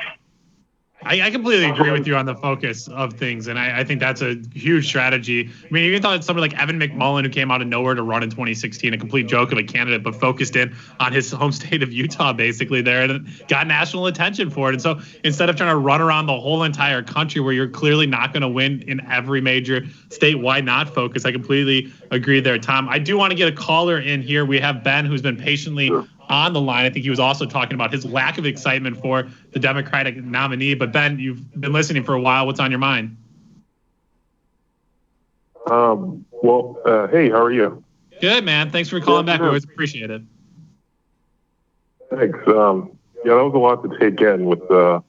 I completely agree with you on the focus of things, and I think that's a huge strategy. I mean, even thought somebody like Evan McMullin, who came out of nowhere to run in 2016, a complete joke of a candidate, but focused in on his home state of Utah, basically there, and got national attention for it. And so instead of trying to run around the whole entire country where you're clearly not going to win in every major state, why not focus? I completely agree there, Tom. I do want to get a caller in here. We have Ben, who's been patiently on the line. I think he was also talking about his lack of excitement for the Democratic nominee. But Ben, you've been listening for a while. What's on your mind? Hey, how are you? Good, man. Thanks for calling back. We always appreciate it. Thanks. Yeah, that was a lot to take in with the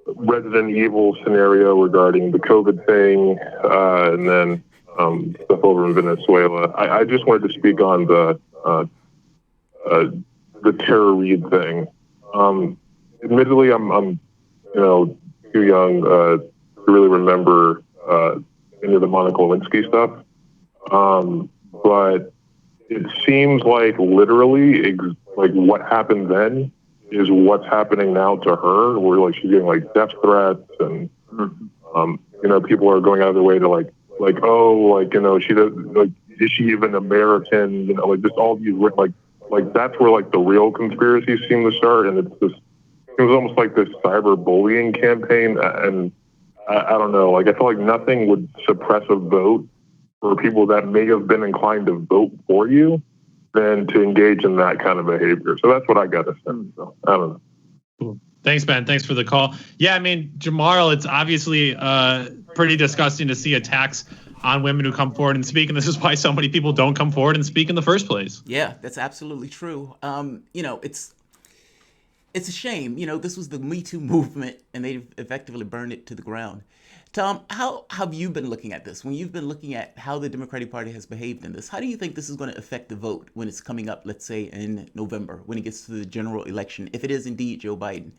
Resident Evil scenario regarding the COVID thing, and then stuff over in Venezuela. I just wanted to speak on the Tara Reade thing. Admittedly, I'm too young to really remember any of the Monica Lewinsky stuff, but it seems like literally like what happened then is what's happening now to her, where like she's getting like death threats, and people are going out of their way to she does, like, is she even American? Like just all these like that's where like the real conspiracies seem to start, and it was almost like this cyberbullying campaign, and I don't know, like I feel like nothing would suppress a vote for people that may have been inclined to vote for you than to engage in that kind of behavior. So that's what I got to say. So I don't know. Cool. Thanks, Ben. Thanks for the call. Yeah, I mean, Jamal, it's obviously pretty disgusting to see attacks on women who come forward and speak, and this is why so many people don't come forward and speak in the first place. Yeah, that's absolutely true. It's a shame. This was the Me Too movement, and they effectively burned it to the ground. Tom, how have you been looking at this? When you've been looking at how the Democratic Party has behaved in this, how do you think this is going to affect the vote when it's coming up, let's say, in November, when it gets to the general election, if it is indeed Joe Biden?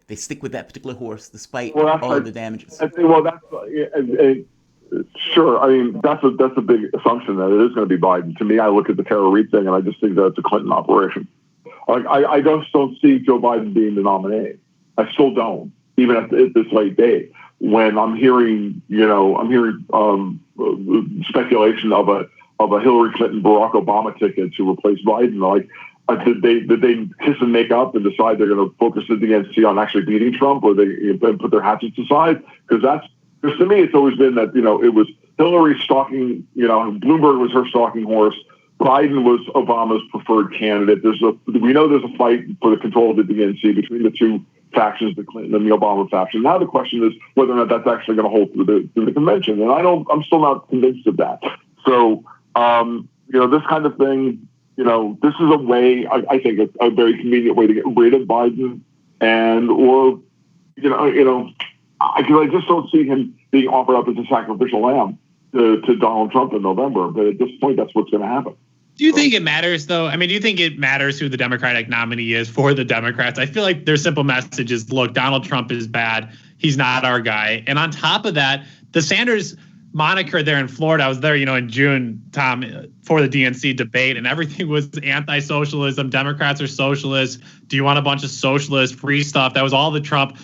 They stick with that particular horse despite all of the damages. I think, sure. I mean, that's a big assumption that it is going to be Biden. To me, I look at the Tara Reade thing, and I just think that it's a Clinton operation. Like, I just don't see Joe Biden being the nominee. I still don't, even at this late date. When I'm hearing, speculation of a Hillary Clinton, Barack Obama ticket to replace Biden, like, did they kiss and make up and decide they're going to focus the DNC on actually beating Trump, or they put their hatchets aside? Because to me, it's always been that, it was Hillary stalking, Bloomberg was her stalking horse. Biden was Obama's preferred candidate. We know there's a fight for the control of the DNC between the two factions, the Clinton and the Obama faction. Now the question is whether or not that's actually going to hold through the convention, and I'm still not convinced of that. So, this kind of thing, this is a way, I think, a very convenient way to get rid of Biden, because I just don't see him being offered up as a sacrificial lamb to Donald Trump in November. But at this point, that's what's going to happen. Do you think it matters, though? I mean, do you think it matters who the Democratic nominee is for the Democrats? I feel like their simple message is, look, Donald Trump is bad. He's not our guy. And on top of that, the Sanders moniker there in Florida, I was there, in June, Tom, for the DNC debate, and everything was anti-socialism. Democrats are socialists. Do you want a bunch of socialist free stuff? That was all the Trump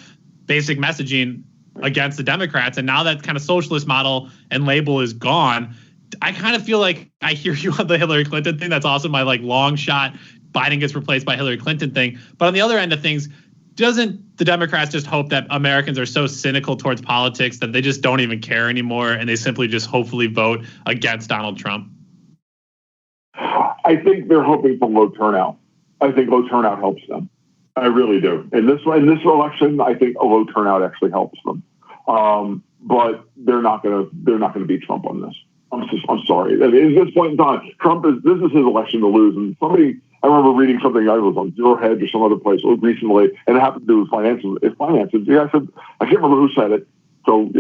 basic messaging against the Democrats. And now that kind of socialist model and label is gone. I kind of feel like I hear you on the Hillary Clinton thing. That's also my long shot Biden gets replaced by Hillary Clinton thing. But on the other end of things, doesn't the Democrats just hope that Americans are so cynical towards politics that they just don't even care anymore, and they simply just hopefully vote against Donald Trump? I think they're hoping for low turnout. I think low turnout helps them. I really do. In this election, I think a low turnout actually helps them. But they're not going to beat Trump on this. I'm sorry. I mean, at this point in time, this is his election to lose. And I remember reading something, I was on Zero Hedge or some other place recently, and it happened to do with finances. Yeah, I can't remember who said it. So,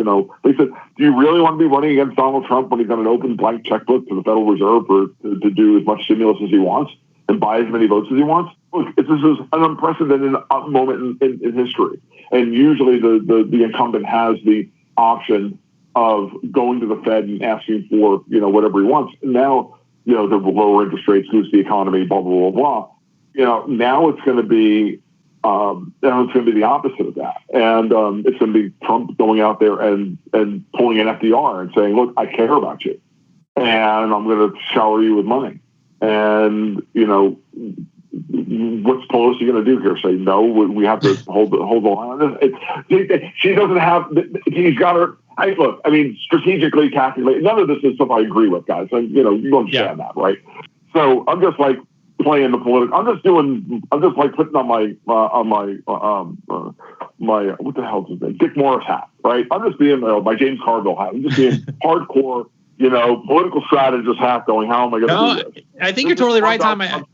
they said, do you really want to be running against Donald Trump when he's got an open blank checkbook to the Federal Reserve to do as much stimulus as he wants and buy as many votes as he wants? Look, this is an unprecedented moment in history. And usually the incumbent has the option of going to the Fed and asking for, whatever he wants. And now, the lower interest rates boost the economy, blah, blah, blah, blah. Now it's going to be, the opposite of that. And it's going to be Trump going out there and pulling an FDR and saying, look, I care about you. And I'm going to shower you with money. And, what's Pelosi going to do here? Say, no, we have to hold the line on this. She doesn't have, he's got her. Strategically calculated. None of this is stuff I agree with, guys. And you understand that, right? So I'm just like playing the political. I'm just like putting on my what the hell is his name? Dick Morris hat, right? I'm just being my James Carville hat. I'm just being hardcore, political strategist hat. Going, how am I going to do this? I think you're totally right, Tom. I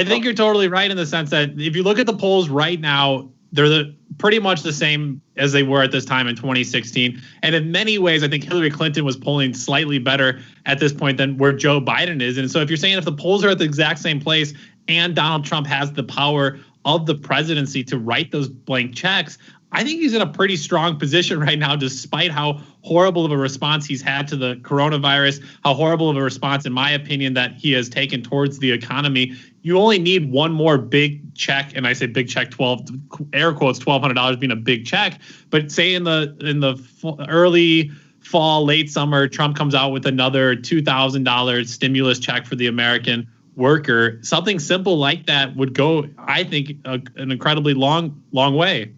think you're totally right in the sense that if you look at the polls right now, they're pretty much the same as they were at this time in 2016. And in many ways, I think Hillary Clinton was polling slightly better at this point than where Joe Biden is. And so if you're saying if the polls are at the exact same place and Donald Trump has the power of the presidency to write those blank checks, I think he's in a pretty strong position right now, despite how horrible of a response he's had to the coronavirus, how horrible of a response, in my opinion, that he has taken towards the economy. You only need one more big check, and I say big check, 12 air quotes, $1,200 being a big check. But say in the early fall, late summer, Trump comes out with another $2,000 stimulus check for the American worker. Something simple like that would go, I think, an incredibly long way.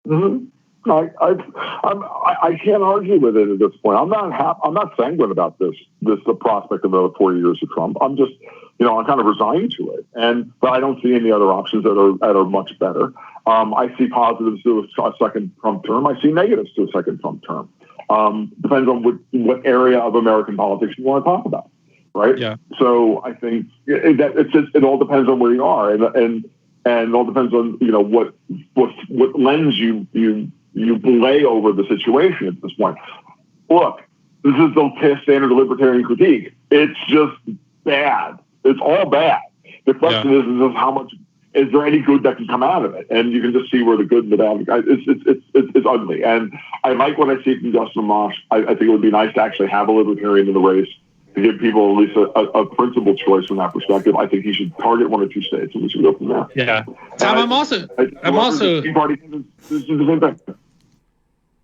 Mm-hmm. I can't argue with it at this point. I'm not sanguine about the prospect of another 4 years of Trump. I'm just, I'm kind of resigned to it. But I don't see any other options that are much better. I see positives to a second Trump term. I see negatives to a second Trump term. Depends on what area of American politics you want to talk about, right? Yeah. So I think it all depends on where you are, and it all depends on what lens you lay over the situation at this point. Look, this is the standard of libertarian critique. It's just bad. It's all bad. The question is how much is there any good that can come out of it? And you can just see where the good and the bad. It's ugly. And I like what I see from Justin Amash. I think it would be nice to actually have a libertarian in the race, to give people at least a principled choice from that perspective. I think he should target one or two states, and we should go from there. Yeah, Tom, I'm also.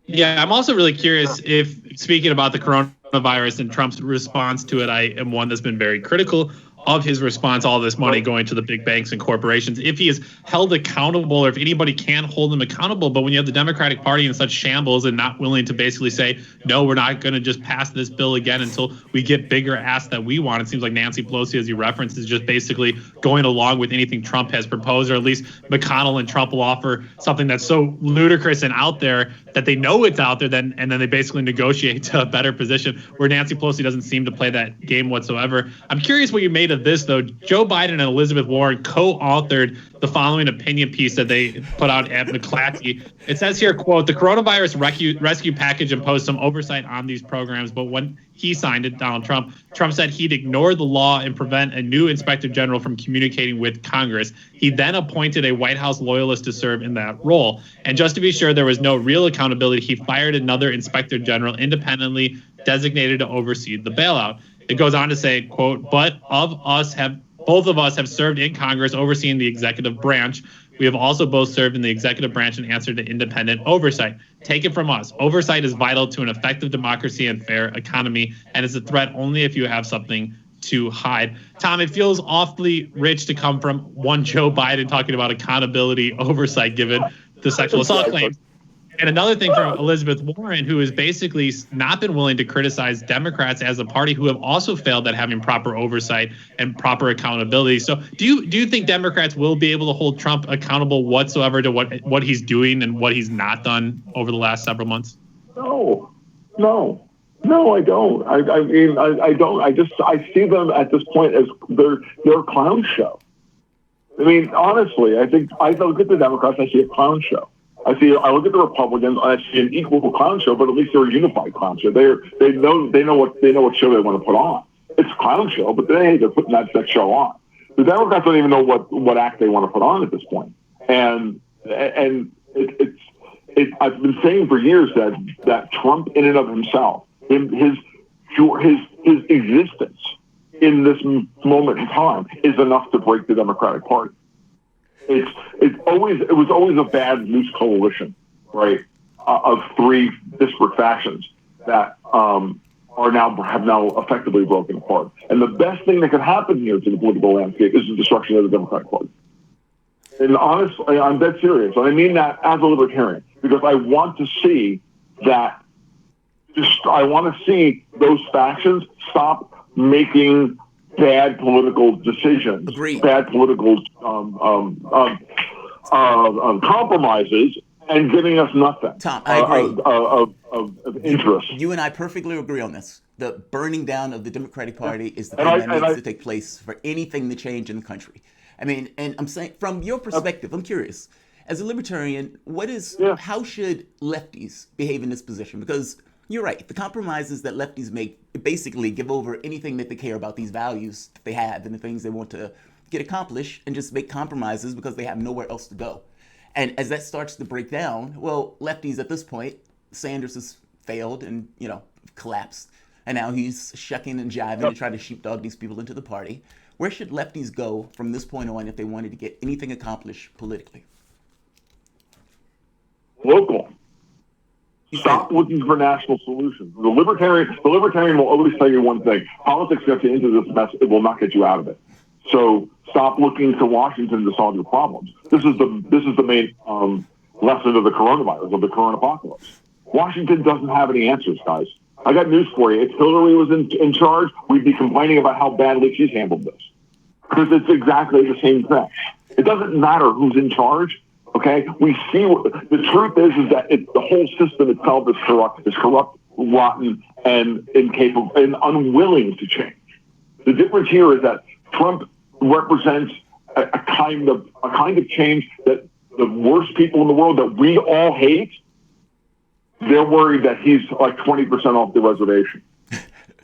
Yeah, I'm also really curious if, speaking about the coronavirus and Trump's response to it, I am one that's been very critical of his response, all this money going to the big banks and corporations, if he is held accountable or if anybody can hold him accountable. But when you have the Democratic Party in such shambles and not willing to basically say, no, we're not going to just pass this bill again until we get bigger asks that we want. It seems like Nancy Pelosi, as you referenced, is just basically going along with anything Trump has proposed, or at least McConnell and Trump will offer something that's so ludicrous and out there that they know it's out there, and then they basically negotiate to a better position, where Nancy Pelosi doesn't seem to play that game whatsoever. I'm curious what you made of this, though. Joe Biden and Elizabeth Warren co-authored the following opinion piece that they put out at McClatchy. It says here, quote, the coronavirus rescue package imposed some oversight on these programs, but when he signed it, Donald Trump said he'd ignore the law and prevent a new inspector general from communicating with Congress. He then appointed a White House loyalist to serve in that role. And just to be sure there was no real accountability, he fired another inspector general independently designated to oversee the bailout. It goes on to say, quote, both of us have served in Congress overseeing the executive branch. We have also both served in the executive branch and answered to independent oversight. Take it from us. Oversight is vital to an effective democracy and fair economy, and is a threat only if you have something to hide. Tom, it feels awfully rich to come from one Joe Biden talking about accountability, oversight, given the sexual assault claims. And another thing from Elizabeth Warren, who has basically not been willing to criticize Democrats as a party who have also failed at having proper oversight and proper accountability. So do you think Democrats will be able to hold Trump accountable whatsoever to what he's doing and what he's not done over the last several months? No, I don't. I don't. I see them at this point as they're a clown show. I mean, honestly, I look at the Democrats, I see a clown show. I look at the Republicans, I see an equal clown show, but at least they're a unified clown show. They know what show they want to put on. It's a clown show, but they're putting that show on. The Democrats don't even know what act they want to put on at this point. And I've been saying for years that Trump in and of himself, his existence in this moment in time is enough to break the Democratic Party. It was always a bad loose coalition, right, of three disparate factions that have now effectively broken apart. And the best thing that could happen here to the political landscape is the destruction of the Democratic Party. And honestly, I'm dead serious. And I mean that as a libertarian, because I want to see that. I want to see those factions stop making bad political decisions, bad political compromises, and giving us nothing. Tom, I agree. Of interest. You and I perfectly agree on this. the burning down of the Democratic Party is the thing that needs to take place for anything to change in the country. I mean, and I'm saying, from your perspective, I'm curious, as a libertarian, how should lefties behave in this position? Because you're right, the compromises that lefties make basically give over anything that they care about, these values that they have and the things they want to get accomplished, and just make compromises because they have nowhere else to go. And as that starts to break down, well, lefties at this point, Sanders has failed and, collapsed. And now he's shucking and jiving to try to sheepdog these people into the party. Where should lefties go from this point on if they wanted to get anything accomplished politically? Local. Stop looking for national solutions. The libertarian will always tell you one thing: politics gets you into this mess; it will not get you out of it. So stop looking to Washington to solve your problems. This is the main lesson of the coronavirus, of the corona apocalypse. Washington doesn't have any answers, guys. I got news for you. If Hillary was in charge, we'd be complaining about how badly she's handled this, because it's exactly the same thing. It doesn't matter who's in charge. Okay, we see the truth is that the whole system itself is corrupt, rotten, and incapable and unwilling to change. The difference here is that Trump represents a kind of change that the worst people in the world that we all hate, they're worried that he's like 20% off the reservation.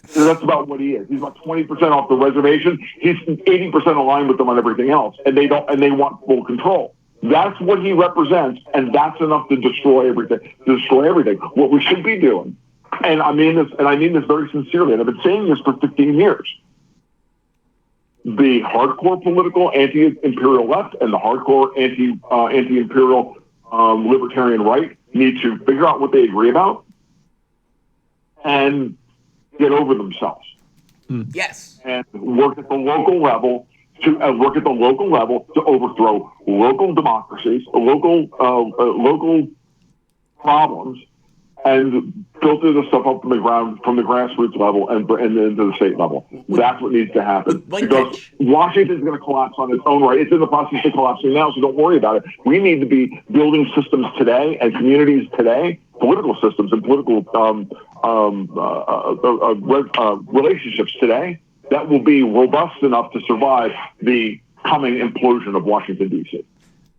So that's about what he is. He's about 20% off the reservation. He's 80% aligned with them on everything else, and they want full control. That's what he represents, and that's enough to destroy everything. What we should be doing, and I mean this very sincerely, and I've been saying this for 15 years. The hardcore political anti-imperial left and the hardcore anti-imperial libertarian right need to figure out what they agree about and get over themselves. Yes. And work at the local level to overthrow local democracies, local problems, and filter the stuff up from the ground, from the grassroots level, and into the state level. That's what needs to happen. Because Washington's going to collapse on its own right. It's in the process of collapsing now, so don't worry about it. We need to be building systems today and communities today, political systems and political relationships today that will be robust enough to survive the coming implosion of Washington, D.C.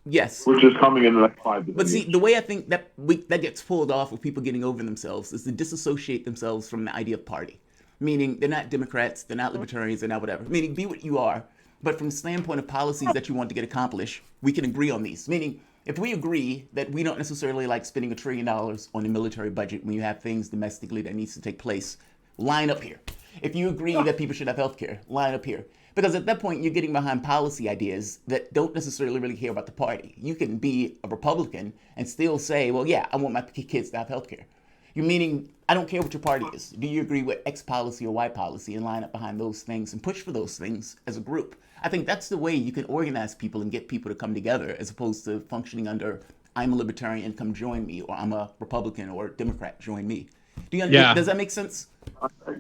Yes. Which is coming in the next 5 to 10 years. But see, the way I think that gets pulled off with people getting over themselves is to disassociate themselves from the idea of party. Meaning they're not Democrats, they're not libertarians, they're not whatever. Meaning be what you are. But from the standpoint of policies that you want to get accomplished, we can agree on these. Meaning, if we agree that we don't necessarily like spending $1 trillion on the military budget when you have things domestically that needs to take place, line up here. If you agree that people should have health care, line up here. Because at that point, you're getting behind policy ideas that don't necessarily really care about the party. You can be a Republican and still say, well, yeah, I want my kids to have health care. You're meaning, I don't care what your party is. Do you agree with X policy or Y policy, and line up behind those things and push for those things as a group? I think that's the way you can organize people and get people to come together, as opposed to functioning under, I'm a libertarian, come join me, or I'm a Republican or Democrat, join me. Does that make sense?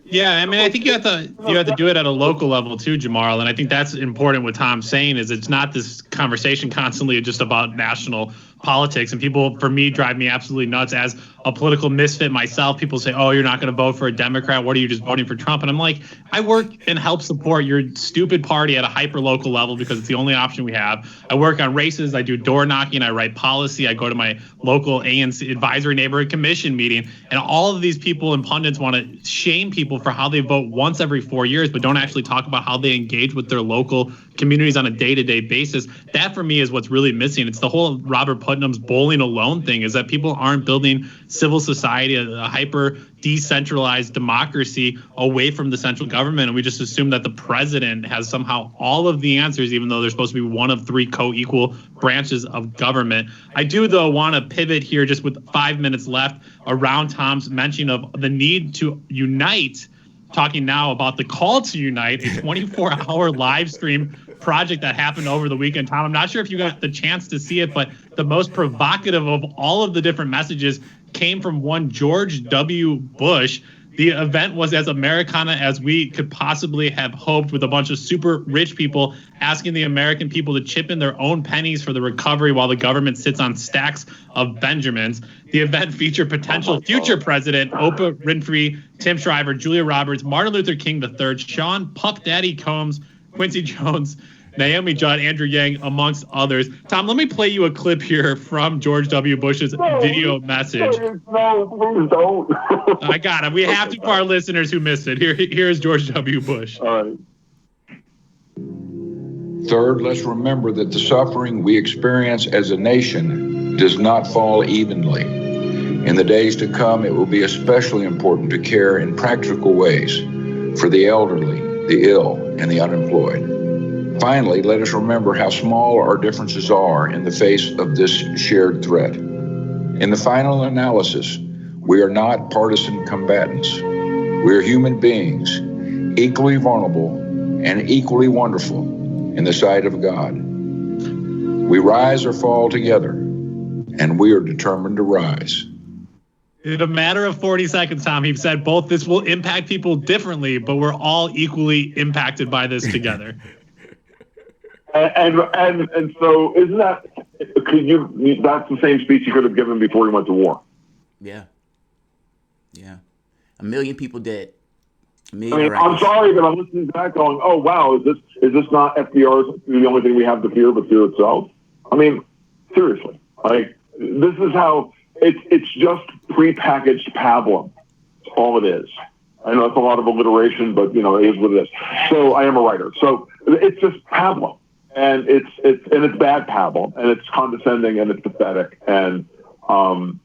Yeah, I mean, I think you have to do it at a local level too, Jamal. And I think that's important. What Tom's saying is it's not this conversation constantly just about national politics. And people, for me, drive me absolutely nuts as a political misfit myself. People say, oh, you're not going to vote for a Democrat. What are you, just voting for Trump? And I'm like, I work and help support your stupid party at a hyper local level because it's the only option we have. I work on races. I do door knocking. I write policy. I go to my local ANC advisory neighborhood commission meeting. And all of these people and pundits want to shame people for how they vote once every 4 years, but don't actually talk about how they engage with their local communities on a day-to-day basis. That, for me, is what's really missing. It's the whole Robert Putnam's bowling alone thing, is that people aren't building civil society, a hyper decentralized democracy away from the central government. And we just assume that the president has somehow all of the answers, even though they're supposed to be one of 3 co-equal branches of government. I do, though, want to pivot here just with 5 minutes left around Tom's mention of the need to unite, talking now about the call to unite, a 24-hour live stream project that happened over the weekend. Tom, I'm not sure if you got the chance to see it, but the most provocative of all of the different messages came from one George W. Bush, The event was as Americana as we could possibly have hoped, with a bunch of super rich people asking the American people to chip in their own pennies for the recovery while the government sits on stacks of Benjamins. The event featured potential future president Oprah Winfrey, Tim Shriver, Julia Roberts, Martin Luther King III, Sean Puff Daddy Combs, Quincy Jones, Naomi Judd, Andrew Yang, amongst others. Tom, let me play you a clip here from George W. Bush's video message. No, please don't. I got it. We have to for our listeners who missed it. Here's George W. Bush. All right. Third, let's remember that the suffering we experience as a nation does not fall evenly. In the days to come, it will be especially important to care in practical ways for the elderly, the ill, and the unemployed. Finally, let us remember how small our differences are in the face of this shared threat. In the final analysis, we are not partisan combatants. We are human beings, equally vulnerable and equally wonderful in the sight of God. We rise or fall together, and we are determined to rise. In a matter of 40 seconds, Tom, he said both this will impact people differently, but we're all equally impacted by this together. And so isn't that, that's the same speech you could have given before he went to war. Yeah. 1 million people dead. I'm sorry, but I'm listening to that going, oh, wow, is this not FDR's the only thing we have to fear but fear itself? I mean, seriously, like, this is how it's just prepackaged pablum. That's all it is. I know it's a lot of alliteration, but, it is what it is. So I am a writer. So it's just pablum. And it's bad pablum, and it's condescending, and it's pathetic. And the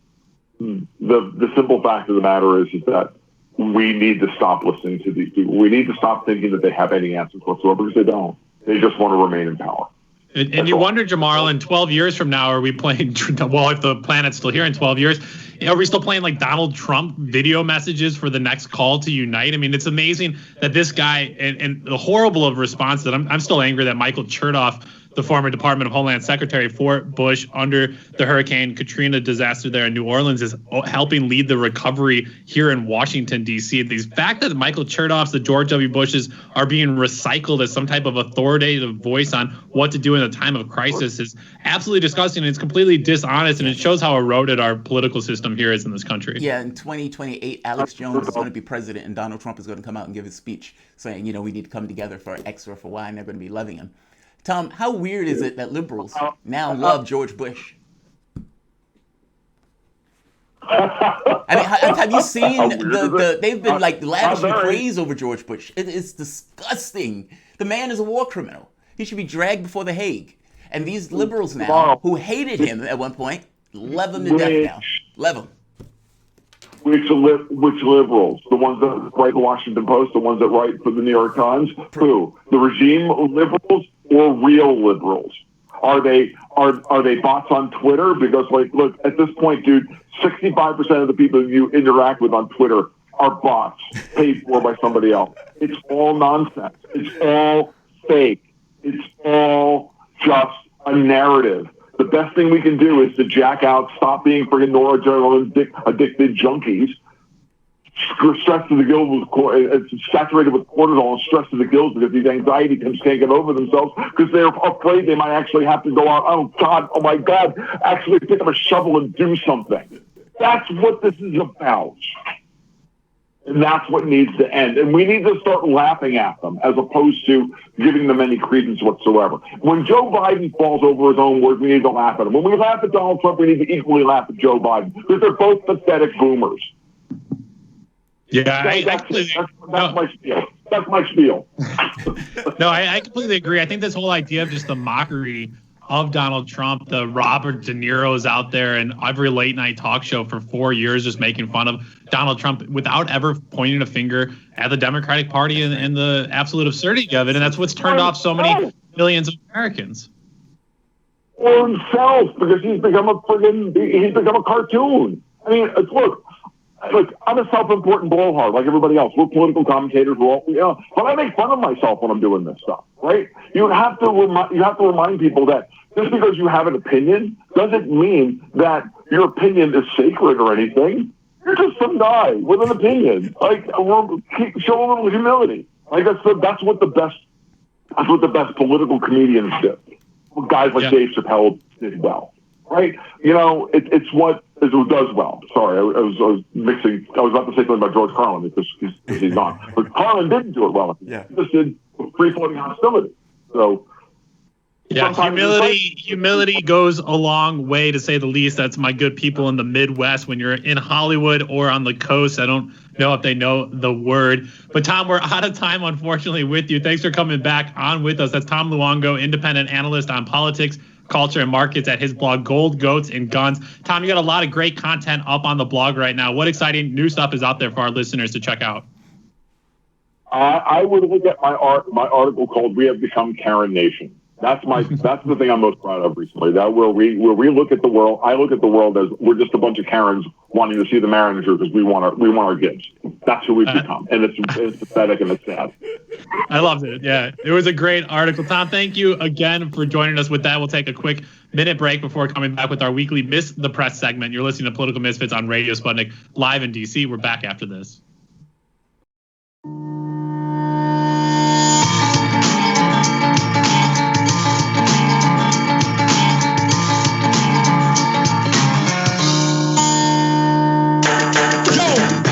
simple fact of the matter is that we need to stop listening to these people. We need to stop thinking that they have any answers whatsoever, because they don't. They just want to remain in power. And you wonder, Jamarl, in 12 years from now, are we playing, well, if the planet's still here in 12 years, are we still playing like Donald Trump video messages for the next call to unite? I mean, it's amazing that this guy, and the horrible of response that I'm still angry that Michael Chertoff, the former Department of Homeland Secretary for Bush under the Hurricane Katrina disaster there in New Orleans, is helping lead the recovery here in Washington, D.C. The fact that Michael Chertoff's, the George W. Bushes are being recycled as some type of authoritative voice on what to do in a time of crisis is absolutely disgusting. And it's completely dishonest, and it shows how eroded our political system here is in this country. Yeah, in 2028, Alex Jones is going to be president, and Donald Trump is going to come out and give his speech saying, we need to come together for X or for Y, and they're going to be loving him. Tom, how weird is it that liberals now love George Bush? I mean, have you seen they've been like lavishing praise over George Bush. It's disgusting. The man is a war criminal. He should be dragged before the Hague. And these liberals now, who hated him at one point, love him to death now. Love him. Which liberals? The ones that write the Washington Post, the ones that write for the New York Times? Who? The regime liberals or real liberals? Are they bots on Twitter? Because, look, at this point, dude, 65% of the people you interact with on Twitter are bots paid for by somebody else. It's all nonsense. It's all fake. It's all just a narrative. The best thing we can do is to jack out, stop being freaking noradrenaline addicted junkies, stressed to the gills, saturated with cortisol and stressed to the gills because these anxiety pimps can't get over themselves because they're afraid they might actually have to go out. Oh my God, actually pick up a shovel and do something. That's what this is about. And that's what needs to end. And we need to start laughing at them as opposed to giving them any credence whatsoever. When Joe Biden falls over his own words, we need to laugh at him. When we laugh at Donald Trump, we need to equally laugh at Joe Biden because they're both pathetic boomers. Yeah, that's my spiel. That's my spiel. No, I completely agree. I think this whole idea of just the mockery of Donald Trump, the Robert De Niro's out there and every late night talk show for 4 years just making fun of Donald Trump without ever pointing a finger at the Democratic Party and the absolute absurdity of it. And that's what's turned off so many millions of Americans. Or himself, because he's become a cartoon. I mean, look, I'm a self-important blowhard like everybody else. We're political commentators. But I make fun of myself when I'm doing this stuff, right? You have to remind people that just because you have an opinion doesn't mean that your opinion is sacred or anything. You're just some guy with an opinion. Like, show a little humility. Like that's what the best political comedians do. Guys like Dave Chappelle did well, right? It's what does well. Sorry, I was mixing. I was about to say something about George Carlin because he's not. But Carlin didn't do it well. He just did free-floating hostility. So. Yeah, humility goes a long way, to say the least. That's my good people in the Midwest. When you're in Hollywood or on the coast, I don't know if they know the word. But Tom, we're out of time, unfortunately, with you. Thanks for coming back on with us. That's Tom Luongo, independent analyst on politics, culture, and markets at his blog, Gold, Goats, and Guns. Tom, you got a lot of great content up on the blog right now. What exciting new stuff is out there for our listeners to check out? I would look at my article called "We Have Become Karen Nation." That's the thing I'm most proud of recently. That where we look at the world, I look at the world as we're just a bunch of Karens wanting to see the manager because we want our kids. That's who we've become, and it's pathetic and it's sad. I loved it. Yeah, it was a great article. Tom, thank you again for joining us. With that, we'll take a quick minute break before coming back with our weekly Miss the Press segment. You're listening to Political Misfits on Radio Sputnik, live in DC. We're back after this.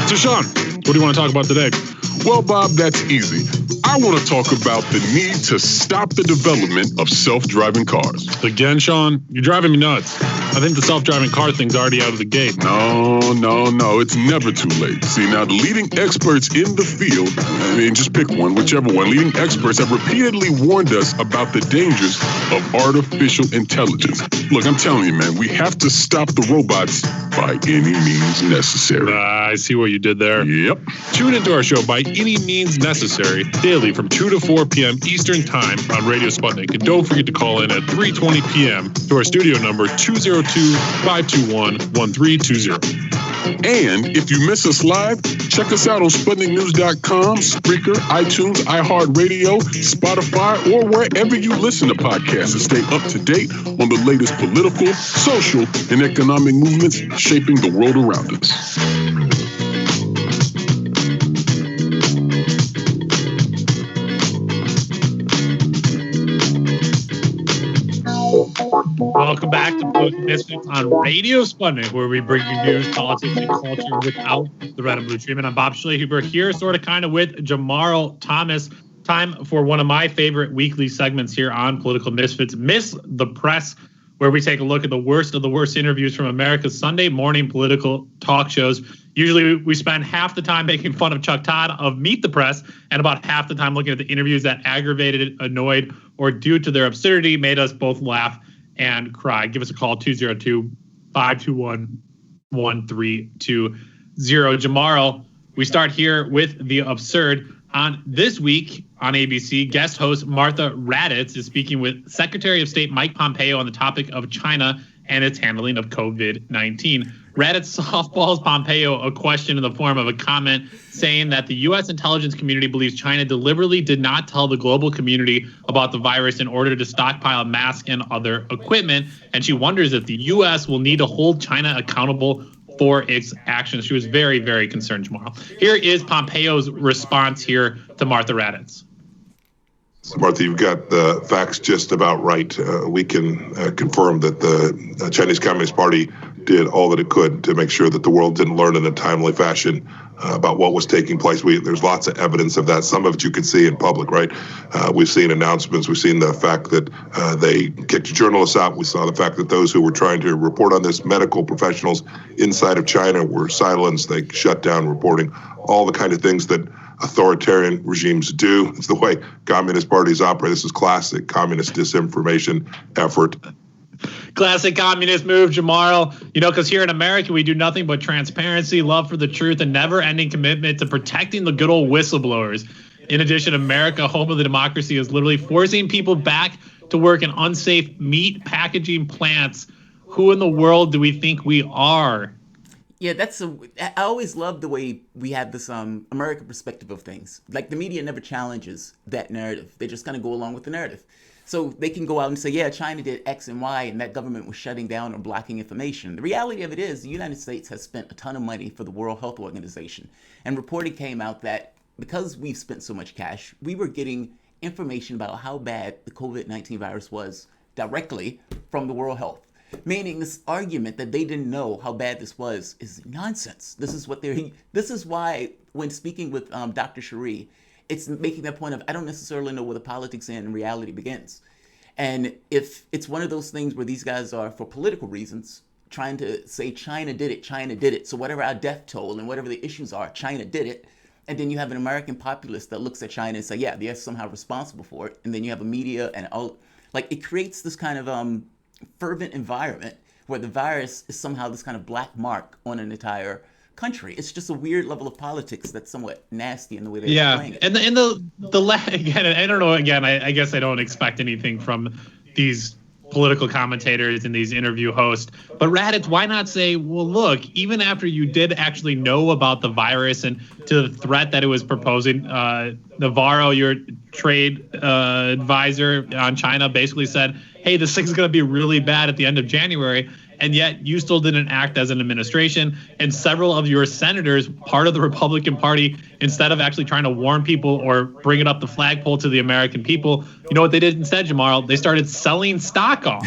So Sean, what do you want to talk about today? Well, Bob, that's easy. I want to talk about the need to stop the development of self-driving cars. Again, Sean, you're driving me nuts. I think the self-driving car thing's already out of the gate. No, it's never too late. See, now the leading experts in the field, just pick one, whichever one, leading experts have repeatedly warned us about the dangers of artificial intelligence. Look, I'm telling you, man, we have to stop the robots by any means necessary. I see what you did there. Yep. Tune into our show By Any Means Necessary daily from 2 to 4 p.m. Eastern Time on Radio Sputnik. And don't forget to call in at 3:20 p.m. to our studio number 202-521-1320. And if you miss us live, check us out on SputnikNews.com, Spreaker, iTunes, iHeartRadio, Spotify, or wherever you listen to podcasts and stay up to date on the latest political, social, and economic movements shaping the world around us. Welcome back to Political Misfits on Radio Sputnik, where we bring you news, politics, and culture without the red and blue treatment. I'm Bob Schlehuber here, kind of with Jamarl Thomas. Time for one of my favorite weekly segments here on Political Misfits, Miss the Press, where we take a look at the worst of the worst interviews from America's Sunday morning political talk shows. Usually we spend half the time making fun of Chuck Todd of Meet the Press and about half the time looking at the interviews that aggravated, annoyed, or due to their absurdity made us both laugh and cry. Give us a call, 202-521-1320. Jamarl, we start here with the absurd. On this week on ABC, guest host Martha Raddatz is speaking with Secretary of State Mike Pompeo on the topic of China and its handling of COVID-19. Raddatz softballs Pompeo a question in the form of a comment saying that the U.S. intelligence community believes China deliberately did not tell the global community about the virus in order to stockpile masks and other equipment. And she wonders if the U.S. will need to hold China accountable for its actions. She was very, very concerned, Jamarl. Here is Pompeo's response here to Martha Raddatz. Martha, you've got the facts just about right. We can confirm that the Chinese Communist Party did all that it could to make sure that the world didn't learn in a timely fashion about what was taking place. There's lots of evidence of that. Some of it you could see in public, right? We've seen announcements. We've seen the fact that they kicked journalists out. We saw the fact that those who were trying to report on this, medical professionals inside of China, were silenced. They shut down reporting, all the kind of things that authoritarian regimes do. It's the way communist parties operate. This is classic communist disinformation effort. Classic communist move, Jamarl. Because here in America, we do nothing but transparency, love for the truth, and never-ending commitment to protecting the good old whistleblowers. In addition, America, home of the democracy, is literally forcing people back to work in unsafe meat packaging plants. Who in the world do we think we are? Yeah, I always love the way we have this American perspective of things. Like, the media never challenges that narrative. They just kind of go along with the narrative. So they can go out and say, yeah, China did X and Y, and that government was shutting down or blocking information. The reality of it is the United States has spent a ton of money for the World Health Organization. And reporting came out that because we've spent so much cash, we were getting information about how bad the COVID-19 virus was directly from the World Health. Meaning this argument that they didn't know how bad this was is nonsense. This is why when speaking with Dr. Cherie, it's making that point of, I don't necessarily know where the politics end and reality begins. And if it's one of those things where these guys are, for political reasons, trying to say China did it. So whatever our death toll and whatever the issues are, China did it. And then you have an American populace that looks at China and say, yeah, they're somehow responsible for it. And then you have a media and all, like, it creates this kind of fervent environment where the virus is somehow this kind of black mark on an entire country. It's just a weird level of politics that's somewhat nasty in the way they're playing it. And again, I don't know. Again, I guess I don't expect anything from these political commentators and these interview hosts. But Raditz, why not say, well, look, even after you did actually know about the virus and to the threat that it was proposing, Navarro, your trade advisor on China, basically said, hey, this thing's going to be really bad at the end of January. And yet you still didn't act as an administration. And several of your senators, part of the Republican Party, instead of actually trying to warn people or bring it up the flagpole to the American people, you know what they did instead, Jamal? They started selling stock off,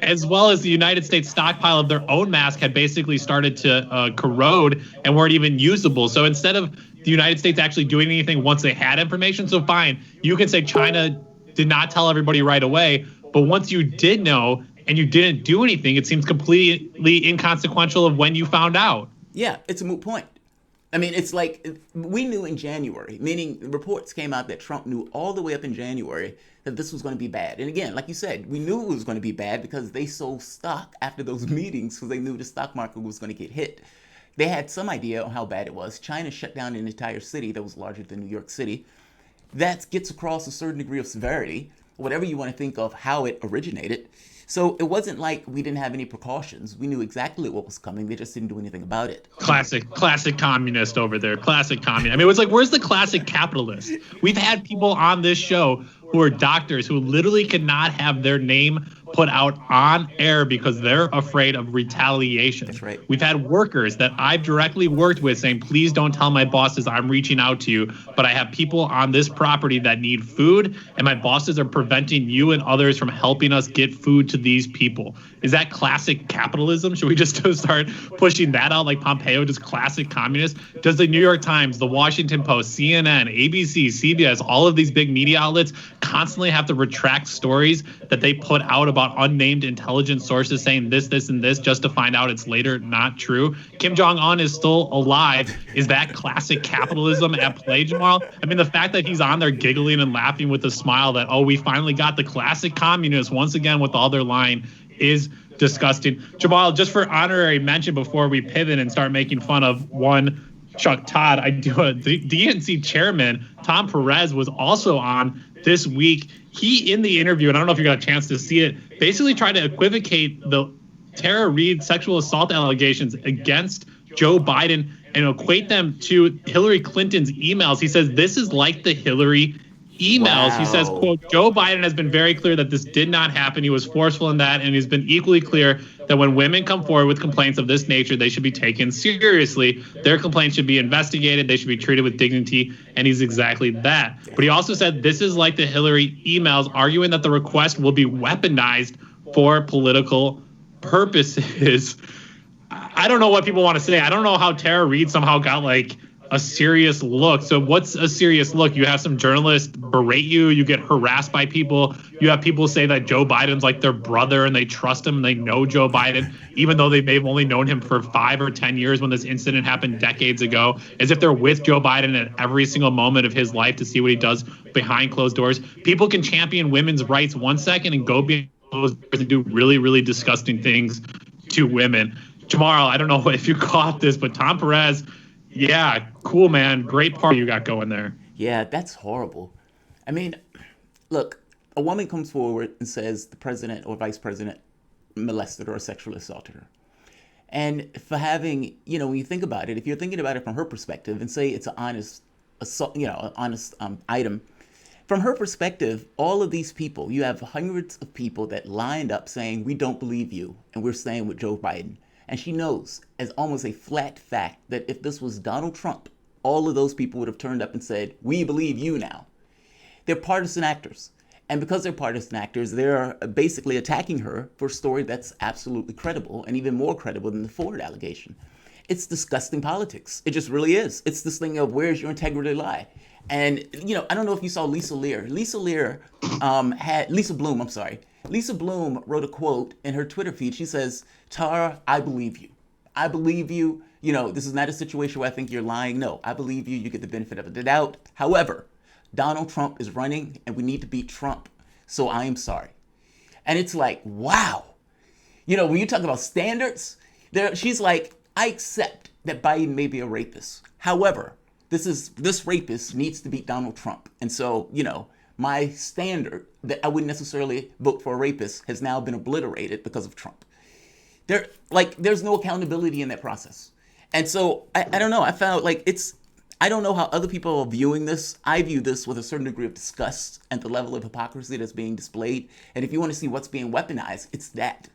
as well as the United States stockpile of their own mask had basically started to corrode and weren't even usable. So instead of the United States actually doing anything once they had information, so fine, you can say China did not tell everybody right away. But once you did know, and you didn't do anything, it seems completely inconsequential of when you found out. Yeah, it's a moot point. I mean, it's like we knew in January, meaning reports came out that Trump knew all the way up in January that this was going to be bad. And again, like you said, we knew it was going to be bad because they sold stock after those meetings because they knew the stock market was going to get hit. They had some idea on how bad it was. China shut down an entire city that was larger than New York City. That gets across a certain degree of severity, whatever you want to think of how it originated. So it wasn't like we didn't have any precautions. We knew exactly what was coming. They just didn't do anything about it. Classic communist over there. Classic communist. I mean, it was like, where's the classic capitalist? We've had people on this show who are doctors who literally cannot have their name put out on air because they're afraid of retaliation. That's right. We've had workers that I've directly worked with saying, please don't tell my bosses I'm reaching out to you, but I have people on this property that need food, and my bosses are preventing you and others from helping us get food to these people. Is that classic capitalism? Should we just start pushing that out like Pompeo, just classic communist? Does the New York Times, the Washington Post, CNN, ABC, CBS, all of these big media outlets constantly have to retract stories that they put out about unnamed intelligence sources saying this, and this just to find out it's later not true? Kim Jong-un is still alive. Is that classic capitalism at play, Jamal? I mean, the fact that he's on there giggling and laughing with a smile that, oh, we finally got the classic communists once again with all their lying is disgusting. Jamal, just for honorary mention before we pivot and start making fun of one Chuck Todd, I do a DNC chairman, Tom Perez, was also on this week. He, in the interview, and I don't know if you got a chance to see it, basically tried to equivocate the Tara Reade sexual assault allegations against Joe Biden and equate them to Hillary Clinton's emails. He says this is like the Hillary emails. Wow. He says, quote, Joe Biden has been very clear that this did not happen. He was forceful in that, and he's been equally clear that when women come forward with complaints of this nature, they should be taken seriously. Their complaints should be investigated. They should be treated with dignity, and he's exactly that. But he also said this is like the Hillary emails, arguing that the request will be weaponized for political purposes. I don't know what people want to say. I don't know how Tara Reade somehow got like a serious look. So what's a serious look? You have some journalists berate you. You get harassed by people. You have people say that Joe Biden's like their brother and they trust him and they know Joe Biden, even though they may have only known him for 5 or 10 years when this incident happened decades ago, as if they're with Joe Biden at every single moment of his life to see what he does behind closed doors. People can champion women's rights 1 second and go behind closed doors and do really, really disgusting things to women. Jamal, I don't know if you caught this, but Tom Perez, yeah, cool, man. Great party you got going there. Yeah, that's horrible. I mean, look, a woman comes forward and says the president or vice president molested her or sexually assaulted her. And for having, when you think about it, if you're thinking about it from her perspective and say it's an honest assault, an honest item, from her perspective, all of these people, you have hundreds of people that lined up saying, we don't believe you, and we're staying with Joe Biden. And she knows as almost a flat fact that if this was Donald Trump, all of those people would have turned up and said, we believe you now. They're partisan actors. And because they're partisan actors, they're basically attacking her for a story that's absolutely credible and even more credible than the Ford allegation. It's disgusting politics. It just really is. It's this thing of where's your integrity lie? And, you know, I don't know if you saw Lisa Lear. Lisa Bloom wrote a quote in her Twitter feed. She says, Tara, I believe you. I believe you. You know, this is not a situation where I think you're lying. No, I believe you. You get the benefit of the doubt. However, Donald Trump is running and we need to beat Trump. So I am sorry. And it's like, wow. You know, when you talk about standards, she's like, I accept that Biden may be a rapist. However, this rapist needs to beat Donald Trump. And so, you know, my standard that I wouldn't necessarily vote for a rapist has now been obliterated because of Trump. There's no accountability in that process. And so I don't know. I found I don't know how other people are viewing this. I view this with a certain degree of disgust at the level of hypocrisy that's being displayed. And if you want to see what's being weaponized, it's that.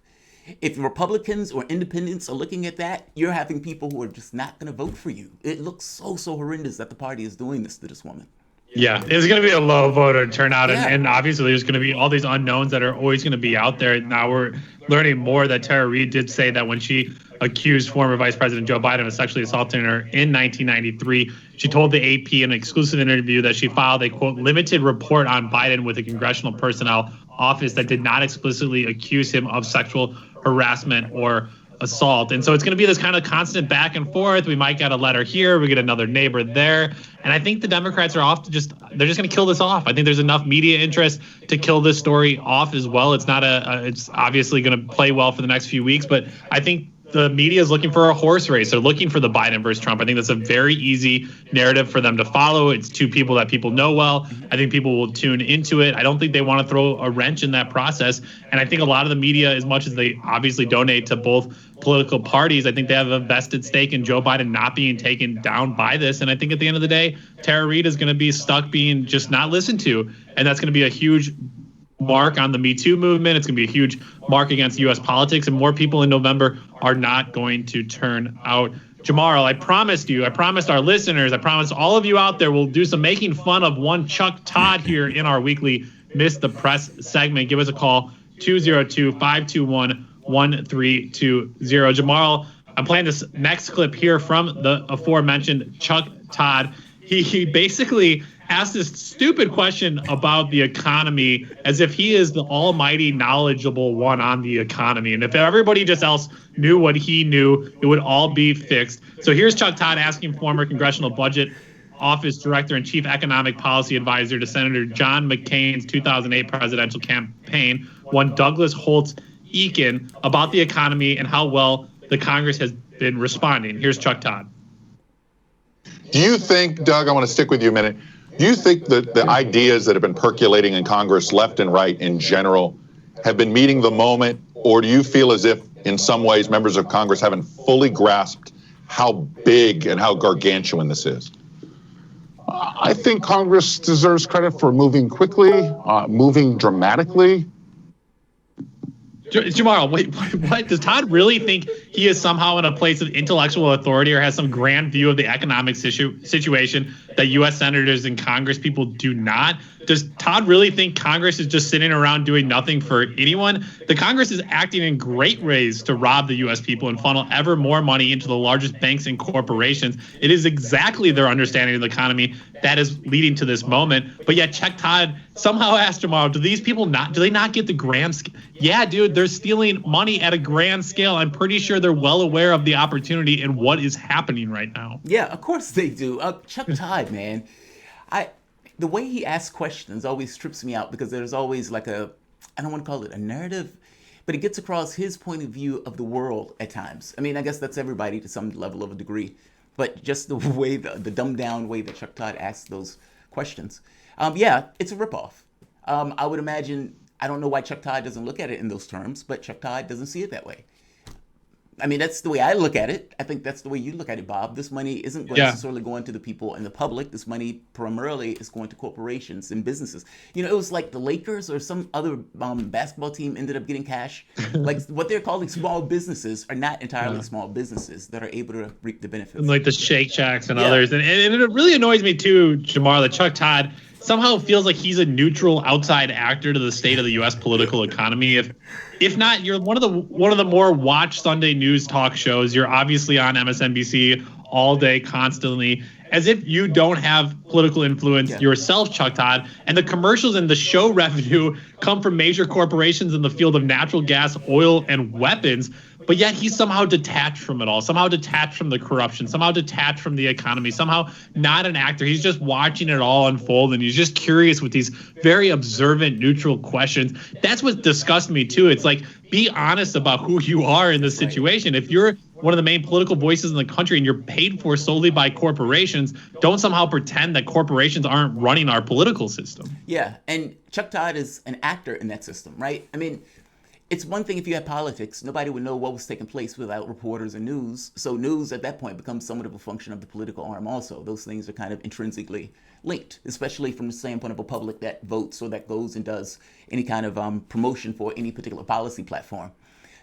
If Republicans or independents are looking at that, you're having people who are just not going to vote for you. It looks so horrendous that the party is doing this to this woman. Yeah, it's going to be a low voter turnout. And obviously there's going to be all these unknowns that are always going to be out there. Now we're learning more that Tara Reid did say that when she accused former Vice President Joe Biden of sexually assaulting her in 1993, she told the AP in an exclusive interview that she filed a, quote, limited report on Biden with the Congressional Personnel Office that did not explicitly accuse him of sexual harassment or assault. And so it's going to be this kind of constant back and forth. We might get a letter here, we get another neighbor there. And I think the Democrats are they're just going to kill this off. I think there's enough media interest to kill this story off as well. It's not it's obviously going to play well for the next few weeks, but I think the media is looking for a horse race. They're looking for the Biden versus Trump. I think that's a very easy narrative for them to follow. It's two people that people know well. I think people will tune into it. I don't think they want to throw a wrench in that process. And I think a lot of the media, as much as they obviously donate to both political parties, I think they have a vested stake in Joe Biden not being taken down by this. And I think at the end of the day, Tara Reid is going to be stuck being just not listened to. And that's going to be a huge mark on the Me Too movement. It's going to be a huge mark against U.S. politics, and more people in November are not going to turn out. Jamar, I promised our listeners, I promised all of you out there, we'll do some making fun of one Chuck Todd here in our weekly Miss the Press segment. Give us a call, 202-521-1320. Jamar, I'm playing this next clip here from the aforementioned Chuck Todd. He basically asked this stupid question about the economy as if he is the almighty knowledgeable one on the economy. And if everybody just else knew what he knew, it would all be fixed. So here's Chuck Todd asking former Congressional Budget Office Director and Chief Economic Policy Advisor to Senator John McCain's 2008 presidential campaign, one Douglas Holtz Eakin, about the economy and how well the Congress has been responding. Here's Chuck Todd. Do you think, Doug, I want to stick with you a minute. Do you think that the ideas that have been percolating in Congress, left and right in general, have been meeting the moment? Or do you feel as if, in some ways, members of Congress haven't fully grasped how big and how gargantuan this is? I think Congress deserves credit for moving quickly, moving dramatically. Jamal, wait, what? Does Todd really think he is somehow in a place of intellectual authority or has some grand view of the economic situation that U.S. senators and Congress people do not? Does Todd really think Congress is just sitting around doing nothing for anyone? The Congress is acting in great ways to rob the U.S. people and funnel ever more money into the largest banks and corporations. It is exactly their understanding of the economy that is leading to this moment. But yet Chuck Todd somehow asked tomorrow, do they not get the grand scale? Yeah, dude, they're stealing money at a grand scale. I'm pretty sure they're well aware of the opportunity and what is happening right now. Yeah, of course they do. Chuck Todd, man. The way he asks questions always trips me out because there's always I don't want to call it a narrative, but it gets across his point of view of the world at times. I mean, I guess that's everybody to some level of a degree, but just the way, the dumbed down way that Chuck Todd asks those questions. Yeah, it's a ripoff. I would imagine, I don't know why Chuck Todd doesn't look at it in those terms, but Chuck Todd doesn't see it that way. I mean, that's the way I look at it. I think that's the way you look at it, Bob. This money isn't necessarily going to the people and the public. This money primarily is going to corporations and businesses. You know, it was like the Lakers or some other basketball team ended up getting cash. Like what they're calling small businesses are not entirely small businesses that are able to reap the benefits. Like the Shake Shacks and others. And it really annoys me too, Jamar, that Chuck Todd somehow feels like he's a neutral outside actor to the state of the U.S. political economy. If not, you're one of the more watched Sunday news talk shows. You're obviously on MSNBC all day, constantly, as if you don't have political influence yourself, Chuck Todd. And the commercials and the show revenue come from major corporations in the field of natural gas, oil, and weapons. But yet he's somehow detached from it all, somehow detached from the corruption, somehow detached from the economy, somehow not an actor. He's just watching it all unfold, and he's just curious with these very observant, neutral questions. That's what disgusts me, too. It's like, be honest about who you are in this situation. If you're one of the main political voices in the country and you're paid for solely by corporations, don't somehow pretend that corporations aren't running our political system. Yeah, and Chuck Todd is an actor in that system, right? I mean, it's one thing if you had politics, nobody would know what was taking place without reporters and news. So news at that point becomes somewhat of a function of the political arm also. Those things are kind of intrinsically linked, especially from the standpoint of a public that votes or that goes and does any kind of promotion for any particular policy platform.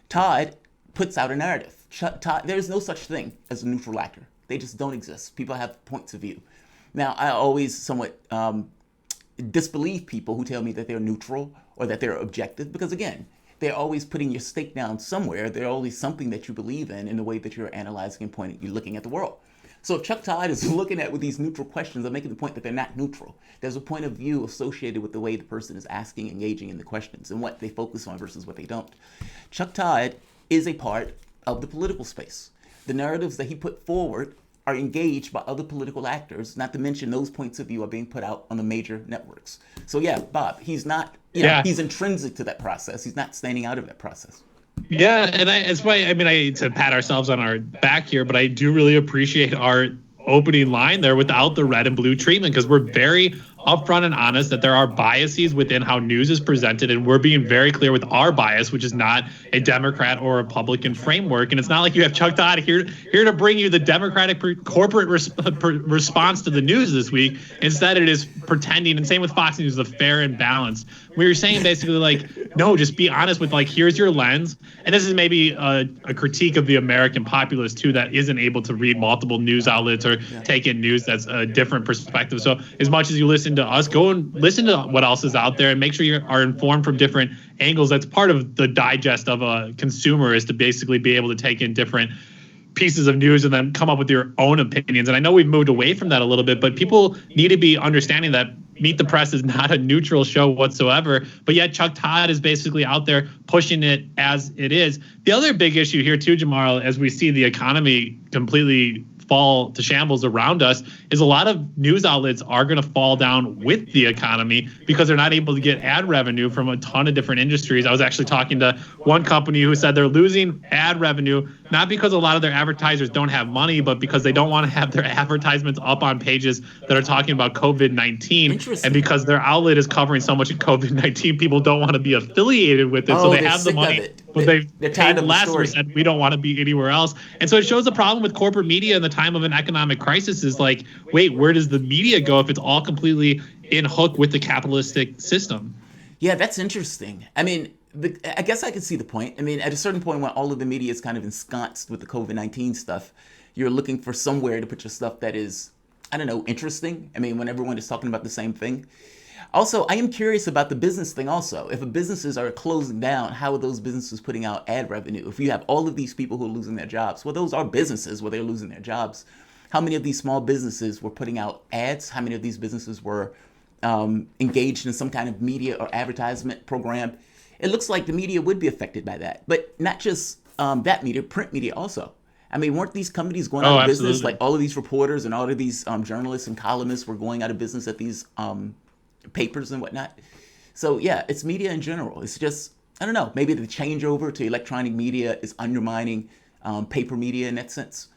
Todd puts out a narrative. Todd, there's no such thing as a neutral actor. They just don't exist. People have points of view. Now, I always somewhat disbelieve people who tell me that they're neutral or that they're objective because, again, they're always putting your stake down somewhere. There's always something that you believe in the way that you're analyzing and pointing, you're looking at the world. So if Chuck Todd is looking at with these neutral questions, I'm making the point that they're not neutral. There's a point of view associated with the way the person is asking, engaging in the questions and what they focus on versus what they don't. Chuck Todd is a part of the political space. The narratives that he put forward are engaged by other political actors, not to mention those points of view are being put out on the major networks. So yeah, Bob, he's not, he's intrinsic to that process. He's not standing out of that process. Yeah, and it's why, I mean, I to pat ourselves on our back here, but I do really appreciate our opening line there without the red and blue treatment, because we're very upfront and honest that there are biases within how news is presented, and we're being very clear with our bias, which is not a Democrat or Republican framework. And it's not like you have Chuck Todd here to bring you the Democratic corporate response to the news this week. Instead, it is pretending, and same with Fox News, the fair and balanced. We were saying basically like, no, just be honest with like, here's your lens. And this is maybe a critique of the American populace too, that isn't able to read multiple news outlets or take in news that's a different perspective. So as much as you listen to us, go and listen to what else is out there and make sure you are informed from different angles. That's part of the digest of a consumer, is to basically be able to take in different pieces of news and then come up with your own opinions. And I know we've moved away from that a little bit, but people need to be understanding that Meet the Press is not a neutral show whatsoever, but yet Chuck Todd is basically out there pushing it as it is. The other big issue here too, Jamal, as we see the economy completely fall to shambles around us, is a lot of news outlets are going to fall down with the economy because they're not able to get ad revenue from a ton of different industries. I was actually talking to one company who said they're losing ad revenue, not because a lot of their advertisers don't have money, but because they don't want to have their advertisements up on pages that are talking about COVID-19. And because their outlet is covering so much of COVID-19, people don't want to be affiliated with it. So they have the money, but they're paid less or said, we don't want to be anywhere else. And so it shows the problem with corporate media in the time of an economic crisis is like, wait, where does the media go if it's all completely in hook with the capitalistic system? Yeah, that's interesting. I mean, I guess I can see the point. I mean, at a certain point when all of the media is kind of ensconced with the COVID-19 stuff, you're looking for somewhere to put your stuff that is, I don't know, interesting. I mean, when everyone is talking about the same thing. Also, I am curious about the business thing also. If businesses are closing down, how are those businesses putting out ad revenue? If you have all of these people who are losing their jobs, well, those are businesses where they're losing their jobs. How many of these small businesses were putting out ads? How many of these businesses were engaged in some kind of media or advertisement program? It looks like the media would be affected by that, but not just that media, print media also. I mean, weren't these companies going out of business? Like all of these reporters and all of these journalists and columnists were going out of business at these papers and whatnot. So yeah, it's media in general. It's just, I don't know, maybe the changeover to electronic media is undermining paper media in that sense.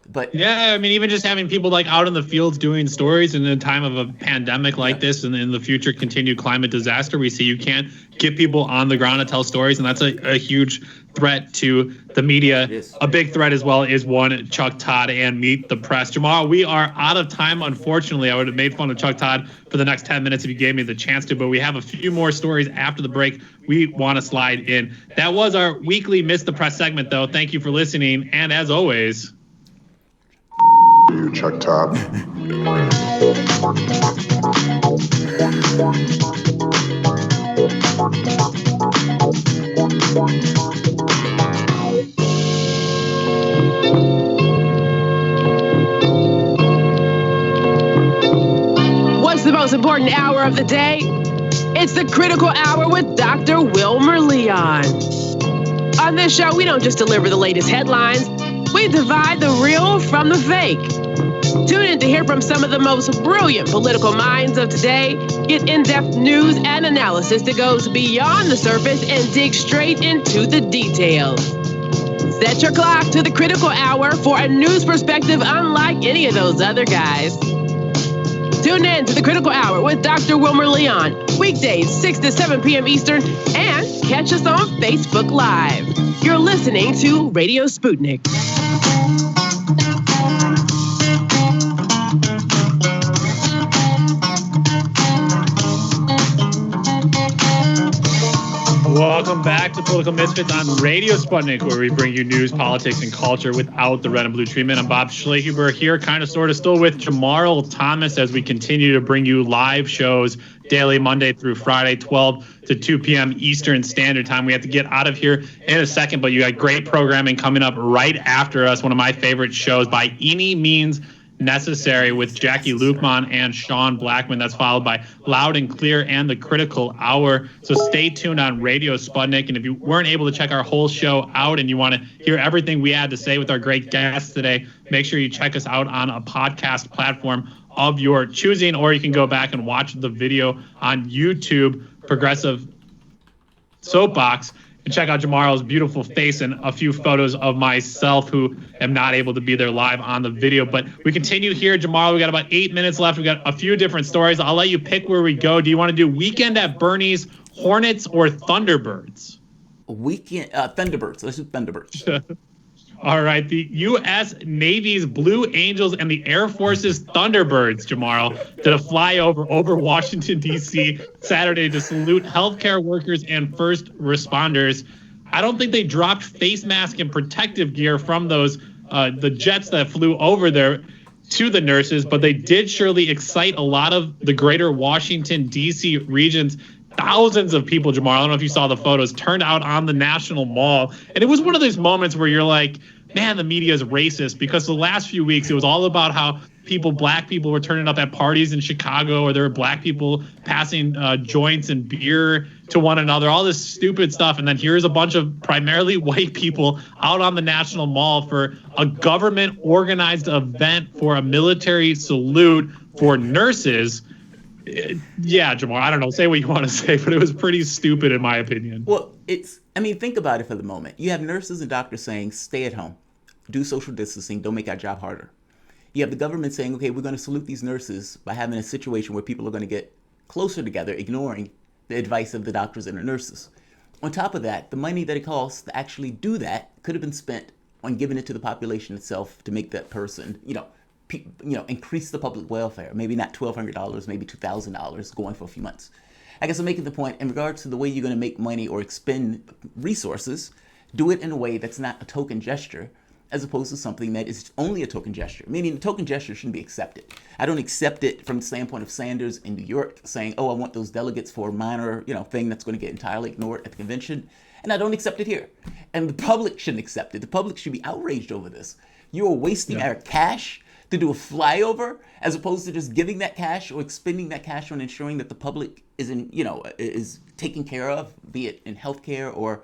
But yeah, I mean, even just having people like out in the fields doing stories in a time of a pandemic like this, and in the future continued climate disaster we see, you can't get people on the ground to tell stories, and that's a huge threat to the media. A big threat as well is one Chuck Todd and Meet the Press. Jamal, we are out of time, unfortunately. I would have made fun of Chuck Todd for the next 10 minutes if you gave me the chance to, but we have a few more stories after the break we want to slide in. That was our weekly Miss the Press segment, though. Thank you for listening, and as always... You, Chuck Todd. What's the most important hour of the day? It's the Critical Hour with Dr. Wilmer Leon. On this show, we don't just deliver the latest headlines, we divide the real from the fake. Tune in to hear from some of the most brilliant political minds of today, get in-depth news and analysis that goes beyond the surface and dig straight into the details. Set your clock to the Critical Hour for a news perspective unlike any of those other guys. Tune in to the Critical Hour with Dr. Wilmer Leon, weekdays 6 to 7 p.m. Eastern, and catch us on Facebook Live. You're listening to Radio Sputnik. Welcome back to Political Misfits on Radio Sputnik, where we bring you news, politics, and culture without the red and blue treatment. I'm Bob Schlehuber here, kind of sort of still with Jamarl Thomas as we continue to bring you live shows daily, Monday through Friday, 12 to 2 p.m. Eastern Standard Time. We have to get out of here in a second, but you got great programming coming up right after us. One of my favorite shows, By Any Means Necessary, with Jackie Luqman and Sean Blackman. That's followed by Loud and Clear and the Critical Hour. So stay tuned on Radio Sputnik. And if you weren't able to check our whole show out and you want to hear everything we had to say with our great guests today, make sure you check us out on a podcast platform of your choosing, or you can go back and watch the video on YouTube, Progressive Soapbox, and check out Jamarl's beautiful face and a few photos of myself who am not able to be there live on the video. But we continue here, Jamarl. We got about 8 minutes left. We got a few different stories. I'll let you pick where we go. Do you want to do Weekend at Bernie's, Hornets, or Thunderbirds? Weekend Thunderbirds. Let's do Thunderbirds. All right, the U.S. Navy's Blue Angels and the Air Force's Thunderbirds, Jamarl, did a flyover over Washington, D.C. Saturday to salute healthcare workers and first responders. I don't think they dropped face mask and protective gear from those the jets that flew over there to the nurses, but they did surely excite a lot of the greater Washington, D.C. regions. Thousands of people, Jamarl, I don't know if you saw the photos, turned out on the National Mall. And it was one of those moments where you're like, man, the media is racist, because the last few weeks it was all about how black people were turning up at parties in Chicago, or there were black people passing joints and beer to one another, all this stupid stuff. And then here's a bunch of primarily white people out on the National Mall for a government organized event for a military salute for nurses. Yeah, Jamal, I don't know, say what you want to say, but it was pretty stupid in my opinion. Well, think about it for the moment. You have nurses and doctors saying, stay at home, do social distancing, don't make our job harder. You have the government saying, okay, we're going to salute these nurses by having a situation where people are going to get closer together, ignoring the advice of the doctors and the nurses. On top of that, the money that it costs to actually do that could have been spent on giving it to the population itself to make that person, increase the public welfare. Maybe not $1,200, maybe $2,000 going for a few months. I guess I'm making the point in regards to the way you're going to make money or expend resources, do it in a way that's not a token gesture, as opposed to something that is only a token gesture. Meaning the token gesture shouldn't be accepted. I don't accept it from the standpoint of Sanders in New York saying, oh, I want those delegates for a minor, thing that's going to get entirely ignored at the convention. And I don't accept it here. And the public shouldn't accept it. The public should be outraged over this. You are wasting our cash to do a flyover, as opposed to just giving that cash or expending that cash on ensuring that the public is taken care of, be it in healthcare or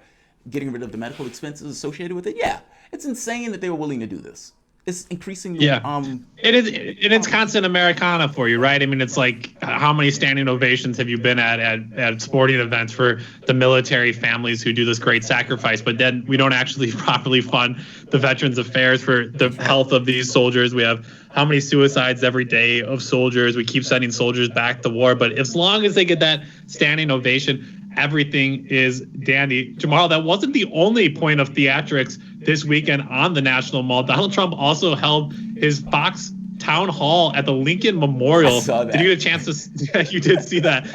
getting rid of the medical expenses associated with it. Yeah, it's insane that they were willing to do this. It's increasing. It's constant Americana for you, right? I mean, it's like, how many standing ovations have you been at sporting events for the military families who do this great sacrifice, but then we don't actually properly fund the Veterans Affairs for the health of these soldiers. We have how many suicides every day of soldiers. We keep sending soldiers back to war, but as long as they get that standing ovation, everything is dandy. Jamal, that wasn't the only point of theatrics this weekend on the National Mall. Donald Trump also held his Fox town hall at the Lincoln Memorial. I saw that. Did you get a chance to? Yeah, you did see that.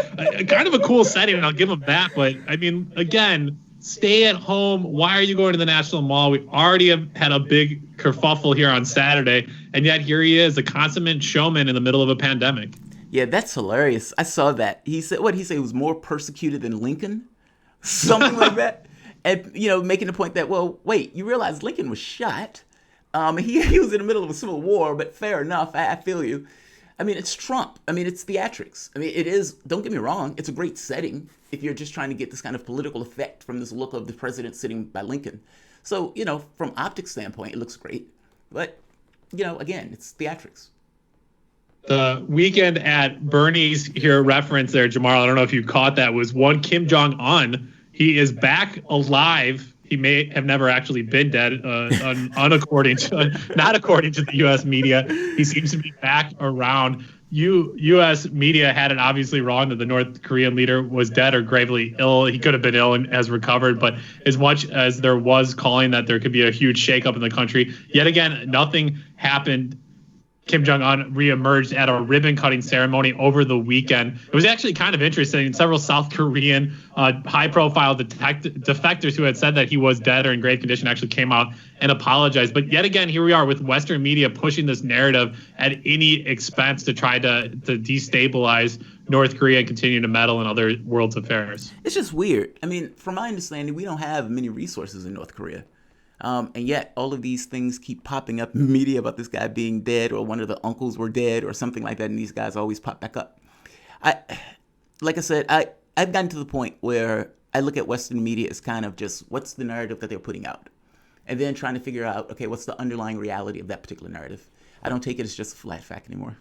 Kind of a cool setting, and I'll give him that. But I mean, again, stay at home. Why are you going to the National Mall? We already have had a big kerfuffle here on Saturday, and yet here he is, a consummate showman in the middle of a pandemic. Yeah, that's hilarious. I saw that. He said, what did he say? He was more persecuted than Lincoln? Something like that. And, making the point that, well, wait, you realize Lincoln was shot. He was in the middle of a civil war, but fair enough. I feel you. I mean, it's Trump. I mean, it's theatrics. I mean, it is, don't get me wrong, it's a great setting if you're just trying to get this kind of political effect from this look of the president sitting by Lincoln. So, from optics standpoint, it looks great. But, again, it's theatrics. The weekend at Bernie's here reference there, Jamal, I don't know if you caught that, was one Kim Jong-un. He is back alive. He may have never actually been dead, not according to the U.S. media. He seems to be back around. U.S. media had it obviously wrong that the North Korean leader was dead or gravely ill. He could have been ill and has recovered, but as much as there was calling that there could be a huge shakeup in the country, yet again, nothing happened. Kim Jong-un reemerged at a ribbon-cutting ceremony over the weekend. It was actually kind of interesting. Several South Korean high-profile defectors who had said that he was dead or in grave condition actually came out and apologized. But yet again, here we are with Western media pushing this narrative at any expense to try to destabilize North Korea and continue to meddle in other world's affairs. It's just weird. I mean, from my understanding, we don't have many resources in North Korea. And yet all of these things keep popping up in media about this guy being dead or one of the uncles were dead or something like that. And these guys always pop back up. Like I said, I've gotten to the point where I look at Western media as kind of just what's the narrative that they're putting out and then trying to figure out, okay, what's the underlying reality of that particular narrative? I don't take it as just a flat fact anymore.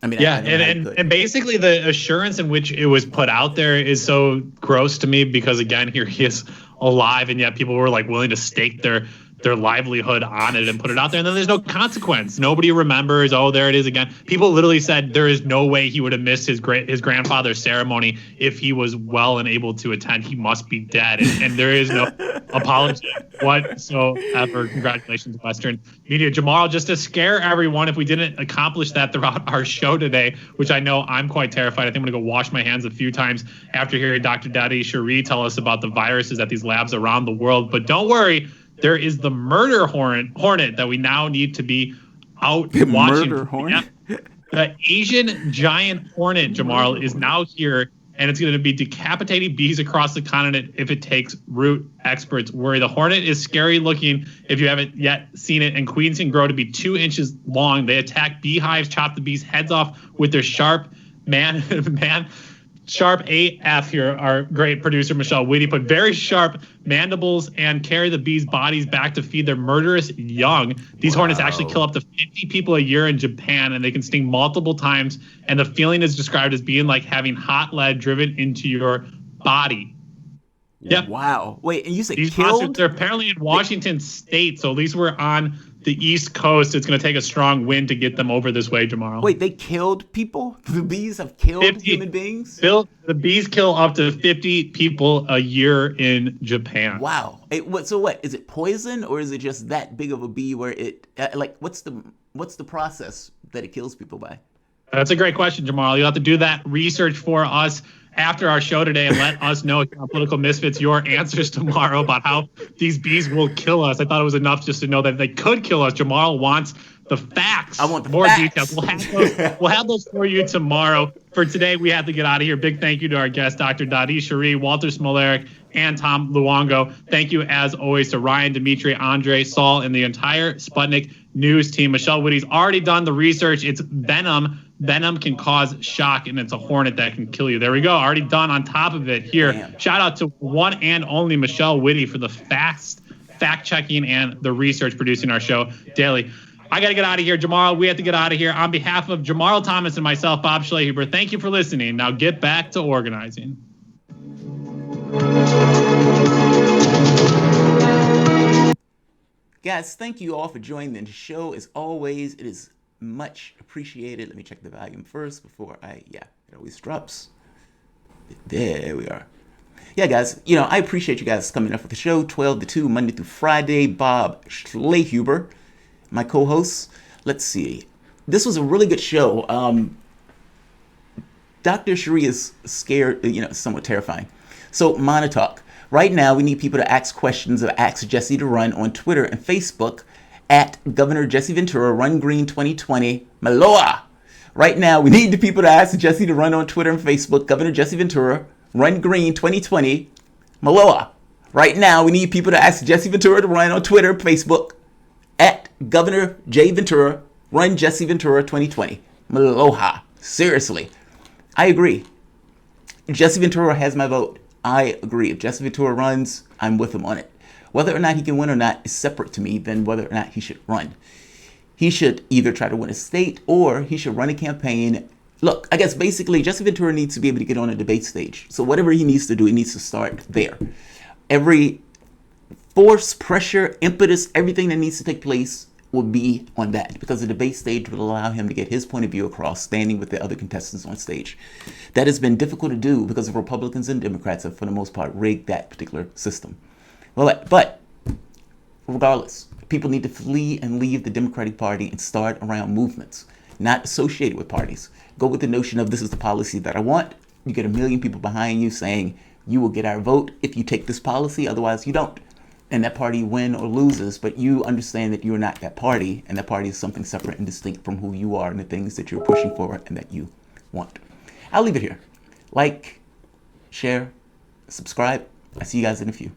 I mean, yeah, and basically the assurance in which it was put out there is so gross to me because, again, here he is alive, and yet people were like willing to stake their livelihood on it and put it out there, and then there's no consequence. Nobody remembers. Oh, there it is again. People literally said there is no way he would have missed his grandfather's ceremony if he was well and able to attend. He must be dead, and there is no apology whatsoever. Congratulations, Western media. Jamal, just to scare everyone, if we didn't accomplish that throughout our show today, which I know I'm quite terrified. I think I'm going to go wash my hands a few times after hearing Dr. Dadi Cherie tell us about the viruses at these labs around the world. But don't worry. There is the murder hornet that we now need to be out watching. Murder hornet? The Asian giant hornet, Jamal, is now here, and it's going to be decapitating bees across the continent if it takes root. Experts worry. The hornet is scary looking if you haven't yet seen it, and queens can grow to be 2 inches long. They attack beehives, chop the bees' heads off with their sharp sharp AF here, our great producer Michelle Whitty, put very sharp mandibles and carry the bees' bodies back to feed their murderous young. These hornets actually kill up to 50 people a year in Japan, and they can sting multiple times. And the feeling is described as being like having hot lead driven into your body. Yep. Wow. Wait, and you said these killed? monsters, they're apparently in Washington State, so at least we're on the East Coast. It's going to take a strong wind to get them over this way tomorrow. Wait, they killed people? The bees have killed human beings? The bees kill up to 50 people a year in Japan. Wow. So what? Is it poison or is it just that big of a bee where it what's the process that it kills people by? That's a great question, Jamal. You'll have to do that research for us after our show today and let us know, Political Misfits, your answers tomorrow about how these bees will kill us. I thought it was enough just to know that they could kill us. Jamal wants the facts. I want the more facts. Details. We'll have those for you tomorrow. For today, we have to get out of here. Big thank you to our guests, Dr. Dadi Cherie, Walter Smolarek, and Tom Luongo. Thank you, as always, to Ryan, Dimitri, Andre, Saul, and the entire Sputnik News team. Michelle Whitty's already done the research. It's venom. Venom can cause shock, and it's a hornet that can kill you. There we go. Already done on top of it here. Damn. Shout out to one and only Michelle Whitty for the fact-checking and the research producing our show daily. I got to get out of here. Jamal, we have to get out of here. On behalf of Jamal Thomas and myself, Bob Schlehuber, thank you for listening. Now get back to organizing. Guys, thank you all for joining the show. As always, it is much appreciated. Let me check the volume first before it always drops. There we are. yeah, guys, I appreciate you guys coming up for the show, 12 to 2, Monday through Friday. Bob Schlehuber, my co-host. Let's see. This was a really good show. Dr. Cherie is scared, somewhat terrifying. So, Monotalk. Right now, we need people to ask questions or ask Jessie to run on Twitter and Facebook at Governor Jessie Ventura, Run Green 2020, Maloa. Right now, we need the people to ask Jessie to run on Twitter and Facebook, Governor Jessie Ventura, Run Green 2020, Maloa. Right now, we need people to ask Jessie Ventura to run on Twitter and Facebook at Governor J. Ventura, Run Jessie Ventura 2020, Maloha. Seriously. I agree. Jessie Ventura has my vote. I agree. If Jessie Ventura runs, I'm with him on it. Whether or not he can win or not is separate to me than whether or not he should run. He should either try to win a state or he should run a campaign. Look, I guess basically Jessie Ventura needs to be able to get on a debate stage. So whatever he needs to do, he needs to start there. Every force, pressure, impetus, everything that needs to take place will be on that, because the debate stage will allow him to get his point of view across, standing with the other contestants on stage. That has been difficult to do because the Republicans and Democrats have, for the most part, rigged that particular system. Well, but regardless, people need to flee and leave the Democratic Party and start around movements, not associated with parties. Go with the notion of, this is the policy that I want. You get 1 million people behind you saying, you will get our vote if you take this policy, otherwise you don't. And that party win or loses, but you understand that you're not that party, and that party is something separate and distinct from who you are and the things that you're pushing for and that you want. I'll leave it here. Like, share, subscribe. I see you guys in a few.